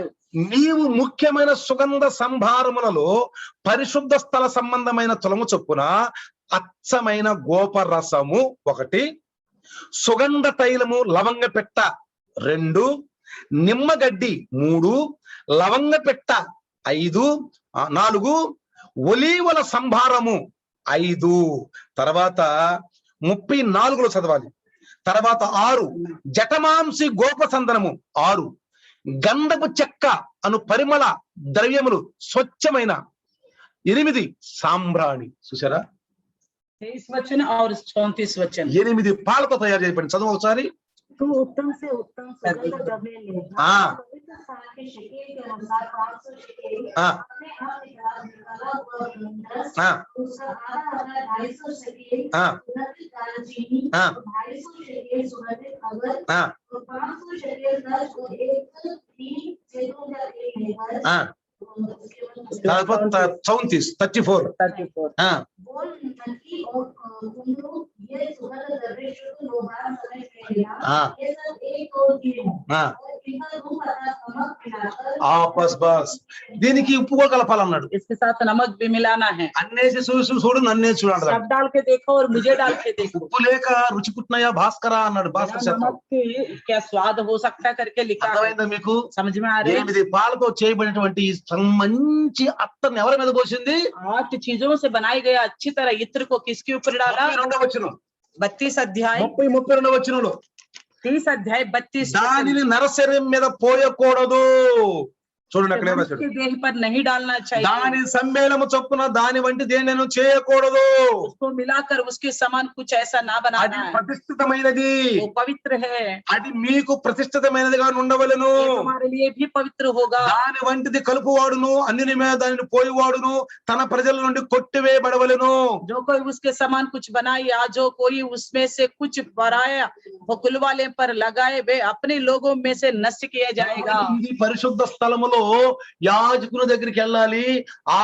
నీవు ముఖ్యమైన సుగంధ సంభారములలో పరిశుద్ధ స్థల సంబంధమైన తులము చొప్పున అచ్చమైన గోపరసము 1, సుగంధ తైలము లవంగ పెట్ట 2, నిమ్మగడ్డి 3, లవంగ పెట్ట 5, 4, ఒలీవల సంభారము 5. తర్వాత 34లో చదవాలి. తర్వాత 6 జటమాంసి గోపసందనము 6, గంధపు చెక్క అను పరిమళ ద్రవ్యములు స్వచ్ఛమైన 8 సాంబ్రాణి. చూసారా? 23 वचन और 34 वचन। 8 పాలతో తయారు చేయబడింది. చదువు ఒకసారి. तू उत्तम से उत्तम सुगंध द्रव्य ले, हाँ। पवित्र स्थान के शेकेल के अनुसार 500 शेकेल, हाँ। अपने आप निकाला हुआ गंधरस, हाँ। उसका आधा 250 शेकेल हाँ। सुगंधित दालचीनी, हाँ। 250 शेकेल सुगंधित अगर, हाँ। और 500 शेकेल दस और 1 नीम जैतून का तेल लेकर, తర్వాత 34 34 बोल नकी और कुंदरू ये सुगंध द्रव्य शुद्ध लोबान समय में लेना, हाँ। ये सब एक और दिए, हाँ। और इनका धूप अर्थात नमक मिलाकर, బస్ దీనికి ఉప్పు కూడా కలపాలన్నాడు. इसके साथ नमक भी मिलाना है। అన్నేసి చూడు నన్నే చూడండి. सब डाल के देखो और मुझे डाल के देखो। ఉప్పు లేక రుచి పుట్టినయా భాస్కర అన్నాడు భాస్కర్ बिना శాస్త్రం. नमक के क्या स्वाद हो सकता है करके लिखा है। అర్థమైందా మీకు? समझ में आ रही है? 8 పాలతో చేయబడినటువంటి ఈ మంచి అత్తని ఎవరి మీద పోసింది? 8 चीजों से बनाई गया अच्छी तरह इत्र को किसके ऊपर डाला? 32వ వచనం 32 अध्याय 32వ వచనంలో 30 अध्याय 32 దానిని నరశరీరం మీద పోయకూడదు. చూడండి అక్కడ ఏమో उसके देह पर नहीं डालना चाहिए। దాని సమ్మేళము చొప్పున దాని వంటి దేనిని చేయకూడదు. उसको मिलाकर उसके समान कुछ ऐसा ना అది बनाना है। ప్రతిష్ఠితమైనది. वो पवित्र है, అది మీకు ప్రతిష్ఠితమైనదిగా ఉండవలెను. ये हमारे लिए भी पवित्र होगा। దాని వంటిది కలుపువాడును అన్యుని మీద దానిని పోయివాడును తన ప్రజల నుండి కొట్టివేయబడవలెను. जो कोई उसके समान कुछ बनाए या जो कोई उसमें से कुछ बनाया वो कुलवाले पर लगाए वे अपने लोगों में से नष्ट किया जाएगा। ఇది పరిశుద్ధ స్థలములో యాజకుని దగ్గరికి వెళ్ళాలి. ఆ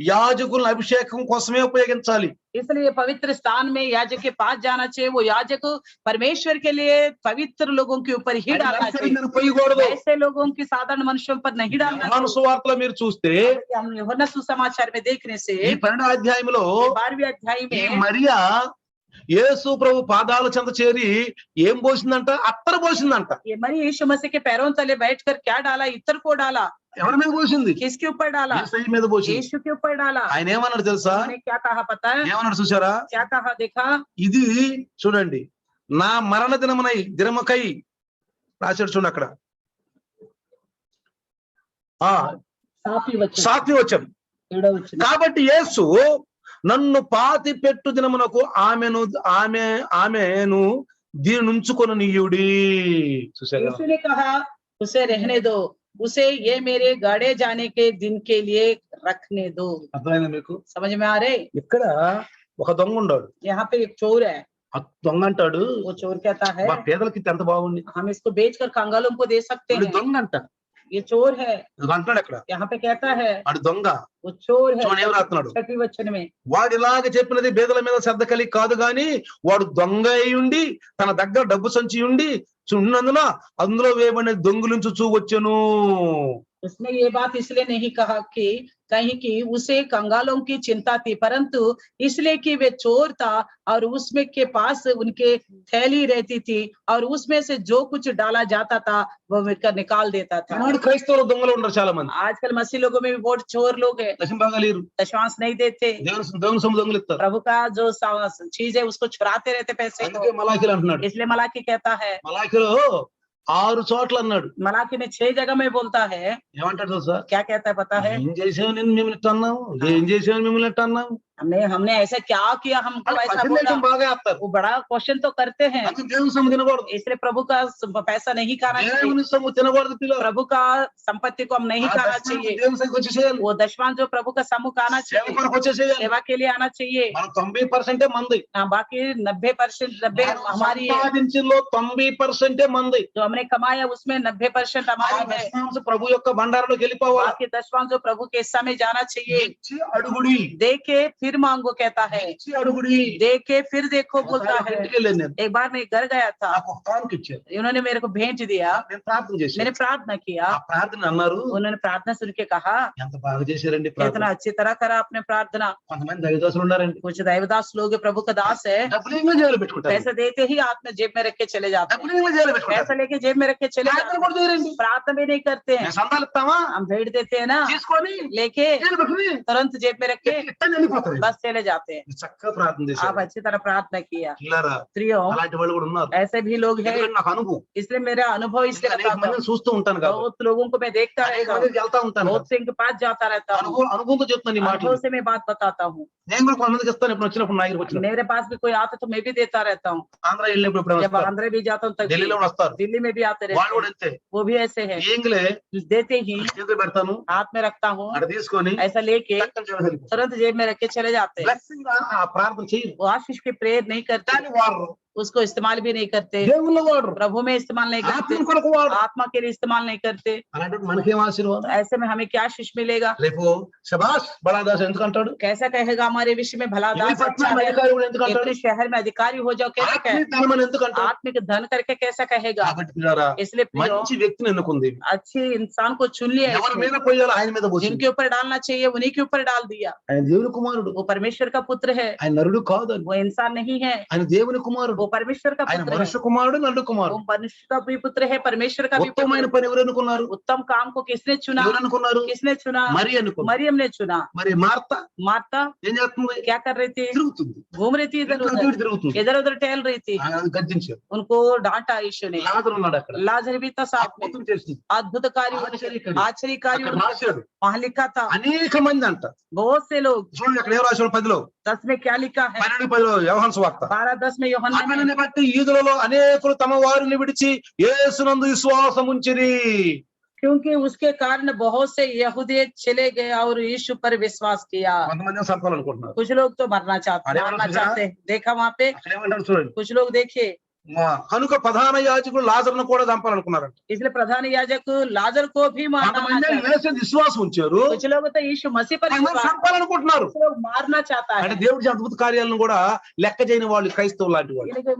యాజకుల అభిషేకం కోసమే ఉపయోగించాలి. इसलिए पवित्र स्थान में याजक के पास जाना चाहिए। वो याजक परमेश्वर के लिए पवित्र लोगों के ऊपर ही डालना चाहिए, పోయకూడదు. ऐसे लोगों की साधारण मनुष्यों पर नहीं डालना యోహాను चाहिए। సువార్తలో మీరు చూస్తే हम यूहन्ना सुसमाचार में देखने से ఈ 12వ అధ్యాయంలో 12वें अध्याय ఈ में మరియా యేసు ప్రభు పాదాల చెంత చేరి ఏం పోసిందంట? అత్తరు పోసిందంట. ये मरी यीशु मसीह के पैरों तले बैठकर क्या डाला? इत्र को डाला। ఎవరి మీద పోసింది? किसके ऊपर डाला? యేసయ్య మీద పోసింది. यीशु के ऊपर डाला। ఆయన ఏమన్నాడు తెలుసా? उन्होंने क्या कहा पता है? ఏమన్నాడు చూసారా? क्या कहा देखा? ఇది చూడండి, నా మరణ దినముకై రాశాడు చూడండి అక్కడ. 7वें वचन 7వ వచనం. 7वें वचन। కాబట్టి యేసు నన్ను పాతి పెట్టు దినమునకు ఆమెను దీని ఉంచుకొని నీయుడి. చూసారా? यीशु ने कहा उसे रहने दो, उसे ये मेरे गाड़े जाने के दिन के लिए रखने दो। అర్థమైందా మీకు? समझ में आ रहे? ఇక్కడ ఒక దొంగ ఉన్నాడు. यहाँ पे एक चोर है, ఆ దొంగ అంటాడు, वो चोर कहता है మా పేదలకి ఎంత బాగుంది, हम इसको बेचकर कंगालों को दे सकते వీడు हैं। దొంగ అంట. ये चोर है, ఇది అంటాడు అక్కడ. यहाँ पे कहता है వాడు దొంగ. वो चोर है। చూడండి ఏం రాస్తున్నాడు. 6वें वचन में వాడు ఇలాగ చెప్పినది పేదల మీద శ్రద్ధ కలిగి కాదు గాని వాడు దొంగ అయి ఉండి తన దగ్గర డబ్బు సంచి ఉండి ఉన్నందున అందులో వేయబడిన దొంగిలించుచూ వచ్చెను. उसने ये बात इसलिए नहीं कहा कि कहीं कि उसे कंगालों की चिंता थी, परंतु इसलिए कि वे चोर था और उसमें के पास उनके थैली रहती थी और उसमें से जो कुछ डाला जाता था वो मिलकर निकाल देता था। ఈనాడు క్రైస్తవులు దొంగలు ఉన్నారు చాలా మంది. आजकल मसीह लोगों में भी बहुत चोर लोग हैं, దశమ భాగాలు ఇరు. दशमांश नहीं देते, దేవుని సొమ్ము దొంగలు ఇస్తారు. प्रभु का जो चीज है उसको चुराते रहते पैसे को। అందుకే మలాఖీలు అంటున్నాడు. इसलिए मलाकी कहता है, మలాఖీలో 6 చోట్ల అన్నాడు. मलाकी में 6 जगह में बोलता है, ఏమంటాడు తెలుసా? क्या कहता है पता है? ఏం చేసావు నేను మిమ్మల్ని ఇట్ట అన్నావు, ఏం చేసావు మిమ్మల్ని ఇట్ట అన్నావు. हमने ऐसा क्या किया हमको వాళ్ళు ऐसा క్వశ్చన్ बोला। వేయడం బాగా వేస్తారు. वो बड़ा क्वेश्चन तो करते हैं, అందుకే దేవుని సొమ్ము తినకూడదు. इसलिए प्रभु का पैसा नहीं खाना चाहिए, దేవుని సొమ్ము తినకూడదు పిల్లలు. प्रभु का संपत्ति को हम नहीं ఆ खाना దశమాంశం चाहिए। దేవుని సొమ్ముకి వచ్చేసేయాలి. वो दशमांश जो प्रभु का सम्मुख आना సేవ चाहिए, కొరకు వచ్చేసేయాలి. सेवा के लिए आना चाहिए। మన 90% మంది. बाकी 90% 90 हमारी है, సంపాదించింలో 90% మంది. जो हमने कमाया उसमें 90% ఆ हमारी है। దశమాంశం ప్రభు యొక్క బండారంలోకి వెళ్ళిపోవాలి. बाकी दशमांश जो प्रभु के हिस्सा में जाना चाहिए। ఇచ్చి అడుగుడి, देखे फिर मांगो कहता है, ఇచ్చి అడుగుడి. देखे फिर देखो बोलता ఒకసారి है। ఇంటికి వెళ్ళాను నేను. एक बार मैं घर गया था, నాకు ఒక కానుక ఇచ్చారు. उन्होंने मेरे को भेंट दिया, నేను ప్రార్థన చేశాను. मैंने प्रार्थना किया, ఆ ప్రార్థన అన్నారు, उन्होंने प्रार्थना सुन के कहा ఎంత బాగా చేశారండి ప్రార్థన. कितना अच्छी तरह करा आपने प्रार्थना। కొంతమంది దైవదాసులు ఉన్నారండి, कुछ दैवदास लोग हैं, प्रभु का दास है, డబ్బులు ఏమో జేబులో పెట్టుకుంటారు. पैसे देते ही हाथ में जेब में रख के चले जाते డబ్బులు हैं, ఏమో జేబులో పెట్టుకుంటారు. पैसा लेके जेब में रख के चले ప్రార్థన जाते కూడా చేయరండి. हैं, प्रार्थना भी नहीं करते हैं। మేము సందాలు ఇస్తామా, हम भेंट देते हैं ना, తీసుకొని लेके జేబులో పెట్టుకుని तुरंत जेब में रख के ఇట్టని వెళ్ళిపోతారు. बस चले जाते हैं। చక్కగా ప్రార్థన आप చేశారు. अच्छी तरह प्रार्थना किया। పిల్లరా, स्त्रियों అలాంటి వాళ్ళు కూడా ఉన్నారు. ऐसे भी लोग हैं, ఎందుకంటే నాకు అనుభవం. इसलिए मेरा अनुभव इसलिए అనేక बताता हूँ। మందిని చూస్తూ ఉంటాను కాబట్టి, बहुत लोगों को मैं देखता అనేక रहता हूँ, మందికి వెళ్తా ఉంటాను बहुत కాబట్టి, से इनके पास जाता रहता हूँ, అనుభవంతో చెప్తాను ఈ మాటలు. अनुभव से मैं बात बताता हूँ। నేను కూడా కొంతమందికి ఇస్తాను. ఇప్పుడు వచ్చినప్పుడు నా దగ్గరికి వచ్చినప్పుడు मेरे पास भी कोई आता तो मैं भी देता रहता हूँ। ఆంధ్ర వెళ్ళినప్పుడు ఎప్పుడైనా जब వస్తారు, आंध्र भी जाता हूँ तब ఢిల్లీలో కూడా వస్తారు, दिल्ली में भी आते వాళ్ళు रहते కూడా हैं, అంతే. वो भी ऐसे है, ఏంగిలే देते ही చేతులు పెడతాను, हाथ में रखता हूँ, అక్కడ తీసుకొని ऐसा लेके చక్కగా జేబులో వెళ్ళిపోతాను. तुरंत जेब में रख के चले जाते हैं। బ్లెస్సింగ్ ఆ ప్రార్థన చేయరు, वो आशीष की प्रेयर नहीं करते, దాన్ని వాడరు, उसको इस्तेमाल भी नहीं करते, దేవుళ్ళు వాడరు, प्रभु में इस्तेमाल नहीं करते, ఆత్మ కొరకు వాడరు. आत्मा के लिए इस्तेमाल नहीं करते। అలాంటి మనకేం ఆశీర్వాదం. तो ऐसे में हमें क्या आशीष मिलेगा? రేపు శబాష్ బడాదాస్ ఎందుకు అంటాడు, कैसा कहेगा हमारे विषय में भला ఈ दास अच्छा పట్టణం है, అధికారి కూడా ఎందుకు అంటాడు, इतने शहर में अधिकारी हो जाओ कैसे ఆత్మీయ कहे, ధనం అని ఎందుకు అంటాడు. आत्मिक धन करके कैसा कहेगा? కాబట్టి పిల్లారా, इसलिए प्रियो, మంచి వ్యక్తిని ఎన్నుకుంది. अच्छे इंसान को चुन लिया, ఎవరి इसने। మీద పోయాలో ఆయన మీద పోసింది. जिनके ऊपर डालना चाहिए उन्हीं के ऊपर डाल दिया। ఆయన దేవుని కుమారుడు, वो परमेश्वर का पुत्र है, ఆయన నరుడు కాదు, वो इंसान नहीं है, ఆయన దేవుని కుమారుడు, वो परमेश्वर का ఆయన पुत्र है, మనుష్య కుమారుడు, నరుడు वो కుమారుడు. मनुष्य का भी पुत्र है, परमेश्वर का भी ఉత్తమమైన पुत्र। పని ఎవరు అనుకున్నారు, उत्तम काम को किसने चुना? ఎవరు అనుకున్నారు, किसने चुना? మరి అనుకున్నారు. मरियम ने चुना। మరి మార్త माता ఏం చేస్తుంది, क्या कर रही थी? తిరుగుతుంది, घूम रही थी इधर అటు उधर, ఇటు తిరుగుతుంది. इधर उधर टहल रही थी, ఆయన గద్దించారు. उनको डांटा यीशु ने। లాజరు ఉన్నాడు అక్కడ, लाजर भी था साथ में, అద్భుతం చేసింది, अद्भुतकारी ఆశ్చర్యకారి. आश्चर्यकारी అక్కడ రాశాడు, वहां लिखा था। అనేక మంది అంట. बहुत से लोग, చూడండి అక్కడ ఏం రాశాడు 10లో, 10 में क्या लिखा है? 12:10 యోహాను సువార్త. 12:10 में यूहन्ना में, అతనిని బట్టి యూదులలో అనేకులు తమ వారిని విడిచి యేసునందు విశ్వాసం ఉంచిరి. क्योंकि उसके कारण बहुत से यहूदी चले गए और यीशु पर विश्वास किया। కొంతమంది చంపాలనుకుంటున్నారు. कुछ लोग तो मरना अरे चाहते हैं। देखा वहां पे అక్కడ ఏమంటారు చూడండి, कुछ लोग देखे, కనుక ప్రధాన యాజకులు లాజరును కూడా చంపాలనుకున్నారంట. इसलिए प्रधान याजक लाजर को भी मारना కొంతమంది चाहते हैं। యేసు విశ్వాసం ఉంచారు, कुछ लोग तो यीशु मसीह पर కొంతమంది विश्वास, చంపాలనుకుంటున్నారు. कुछ लोग मारना चाहता है। అంటే దేవుడి అద్భుత కార్యాలను కూడా లెక్క చేయని వాళ్ళు క్రైస్తవులు లాంటి వాళ్ళు. यानी कि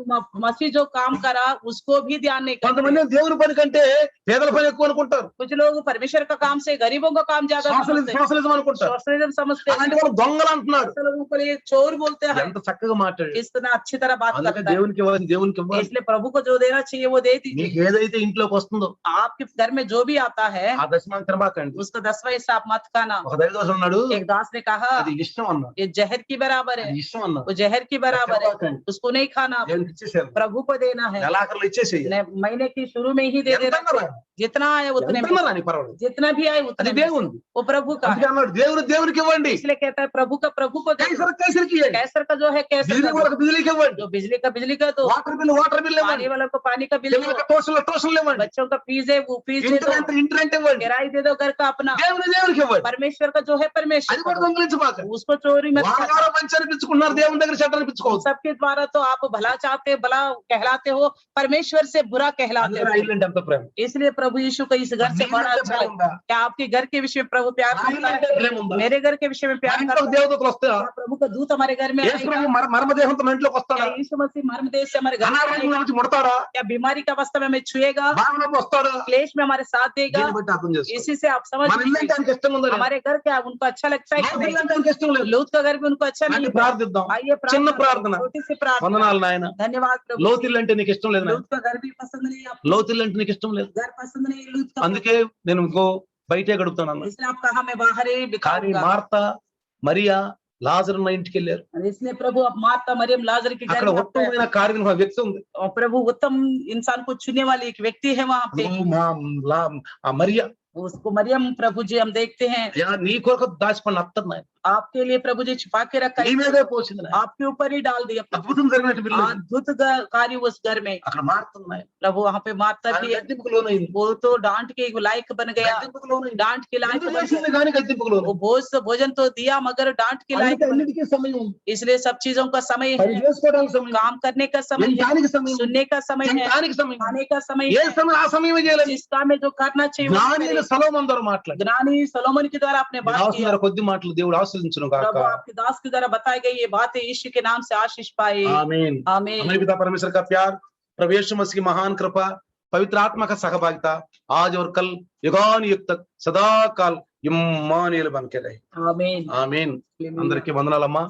मसीह जो काम करा उसको भी ध्यान नहीं करते। కొంతమంది దేవుని పని కంటే పేదల పని ఎక్కువ అనుకుంటారు, कुछ लोग परमेश्वर का काम से गरीबों का काम ज्यादा समझते हैं, సోషలిజం అనుకుంటారు. सोशलिज्म समझते हैं। అలాంటి వాళ్ళు దొంగలు అంటున్నాడు. ऐसे लोगों को ये चोर बोलते हैं। ఎంత చక్కగా మాట్లాడాడు. इस तरह अच्छी तरह बात అందుకే करता है। దేవునికి ఇవ్వాలి, దేవునికి ఇవ్వాలి. इसलिए प्रभु को जो देना चाहिए वो दे दीजिए। నీకు ఏదైతే ఇంట్లోకి వస్తుందో आपके घर में जो भी आता है ఆ దశమాంశం తినబాకండి. उसका 10वां हिस्सा आप मत खाना। ఒక దైవదాసుడు ఉన్నాడు, एक दास ने कहा అది ఇష్టం అన్నాడు, ये जहर की बराबर है, అది ఇష్టం అన్నాడు. वो जहर की बराबर है, తినబాకండి. उसको नहीं खाना, దేవునికి ఇచ్చేసారు. प्रभु को देना है। నెలాఖరులు ఇచ్చేసేయి. महीने की शुरू में ही दे ఎంత देना, అన్నారా? जितना आए उतने ఎంత में, అన్నారా? నీకు పర్వాలేదు. जितना भी आए उतने అది में, దేవుంది. वो प्रभु का అందుకే है। అన్నాడు, దేవునికి ఇవ్వండి, इसलिए कहता है प्रभु का प्रभु को दे, కైసర్ కైసరికి ఇవ్వండి, कैसर का जो है कैसर బిజిలీ का दो, వాళ్ళకి బిజిలీకి ఇవ్వండి, जो बिजली का बिजली का दो, వాటర్ బిల్లు వాటర్ బిల్ पानी ఇవ్వండి, वालों को पानी का बिल दो, పిల్లలకి ట్యూషన్లు ఇవ్వండి, बच्चों का फीस है वो फीस दे दो, ఇంటి రెంట్ ఇవ్వండి, किराया दे दो घर का अपना। దేవునికి ఇవ్వండి. परमेश्वर का जो है परमेश्वर అది का కూడా दो, దొంగిలించబాక. उसको चोरी मत వాళ్ళ करना। ద్వారా మంచి అనిపించుకున్నారు, దేవుని దగ్గర చెడ్డ उन అనిపించుకోవచ్చు. सबके द्वारा तो आप भला चाहते भला कहलाते हो, परमेश्वर से बुरा कहलाते అందుకని हो। ఐర్లాండ్ ఎంత ప్రేమ, इसलिए प्रभु यीशु का इस घर से बड़ा నీకంటే अच्छा ప్రేమ लगता ఉందా? है। क्या आपके घर के विषय में प्रभु प्यार करता ఆయనంటే है? ప్రేమ ఉందా? मेरे घर के विषय में మా प्यार ఇంట్లో करता है? దేవదూతలు వస్తే क्या प्रभु का दूत हमारे घर में యేసు आएगा? ప్రభు మర్మదేహంతో మన ఇంట్లోకి వస్తాడా? क्या यीशु मसीह मर्म देश से हमारे घर में అనారోగ్యం आएगा? నుంచి ముడతాడా? क्या बीमारी का अवस्था में हमें छुएगा? బాధలోకి వస్తాడా? क्लेश में हमारे साथ देगा? దీన్ని బట్టి అర్థం చేసుకో. इसी से आप समझ మన ఇల్లు అంటే लीजिए, ఆయనకి ఇష్టం ఉందా? हमारे घर क्या उनको अच्छा लगता है कि లోతులు नहीं? అంటే ఆయనకి ఇష్టం లేదు. लूत का घर भी उनको अच्छा नहीं అంటే है। ప్రార్థిద్దాం. आइए చిన్న प्रार्थना ప్రార్థన. करें, छोटी सी प्रार्थना। వందనాలు నాయన. धन्यवाद प्रभु। లోతులు అంటే నీకు ఇష్టం లేదు నాయన. लूत का घर भी पसंद नहीं आपको, లోతులు అంటే నీకు ఇష్టం లేదు. घर पसंद नहीं लूत का, అందుకే నేను ఇంకో బయటే గడుపుతాను. इसलिए आप कहा मैं बाहर ही కానీ बिताऊंगा। మార్త, మరియా, లాజరు నా ఇంటికి వెళ్ళారు. इसलिए प्रभु अब मार्ता मरियम लाजर के घर అక్కడ में आप गए। ఉత్తమమైన కార్యం ఒక వ్యక్తి ఉంది. और प्रभु उत्तम इंसान को चुनने वाली एक व्यक्ति है वहां पे, ఆ మరియా, उसको मरियम प्रभु जी हम देखते हैं। నీ కొరకు దాచిపడిన అత్తరు నాయన, आपके लिए प्रभु जी छिपा के रखा నీ है, మీదే పోసింది నాయన. आपके ऊपर ही डाल दिया। అద్భుతం జరిగినట్టు పిల్ల अद्भुत कार्य उस घर में అక్కడ మారుతుంది నాయన. प्रभु वहां पे मार्ता ఆయన भी, గద్దింపుకు లోనైంది. वो तो डांट के लायक बन गया, గద్దింపుకు లోనైంది. डांट के लायक ఎందుకు बन చేసింది गया। కానీ గద్దింపుకు वो లోనైంది. भोजन तो दिया मगर डांट के लायक అందుకే बन అన్నిటికీ సమయం ఉంది. गया। इसलिए सब चीजों का समय పని है, చేసుకోవడానికి సమయం, काम करने का समय है, వినడానికి సమయం, सुनने का समय है, తినడానికి సమయం, खाने का समय ఏ है। సమయం ఆ సమయమే చేయాలి. जिस काम में जो करना चाहिए वो జ్ఞాని అయిన करे। సొలొమోను ద్వారా మాట్లాడు. ज्ञानी सोलोमन के द्वारा आपने बात దాసుల किया। ద్వారా కొద్ది మాటలు దేవుడు ఆశీర్వదించును గాక. प्रभु आपके दास के द्वारा बताई गई ये बातें यीशु के नाम से आशीष पाए। आमीन। आमीन। हमारे पिता परमेश्वर का प्यार, प्रभु यीशु मसीह की महान कृपा, पवित्र आत्मा का सहभागिता आज और कल युगान युग तक सदा काल इम्मानुएल बन के रहे। आमीन। आमीन। అందరికీ వందనాలమ్మా.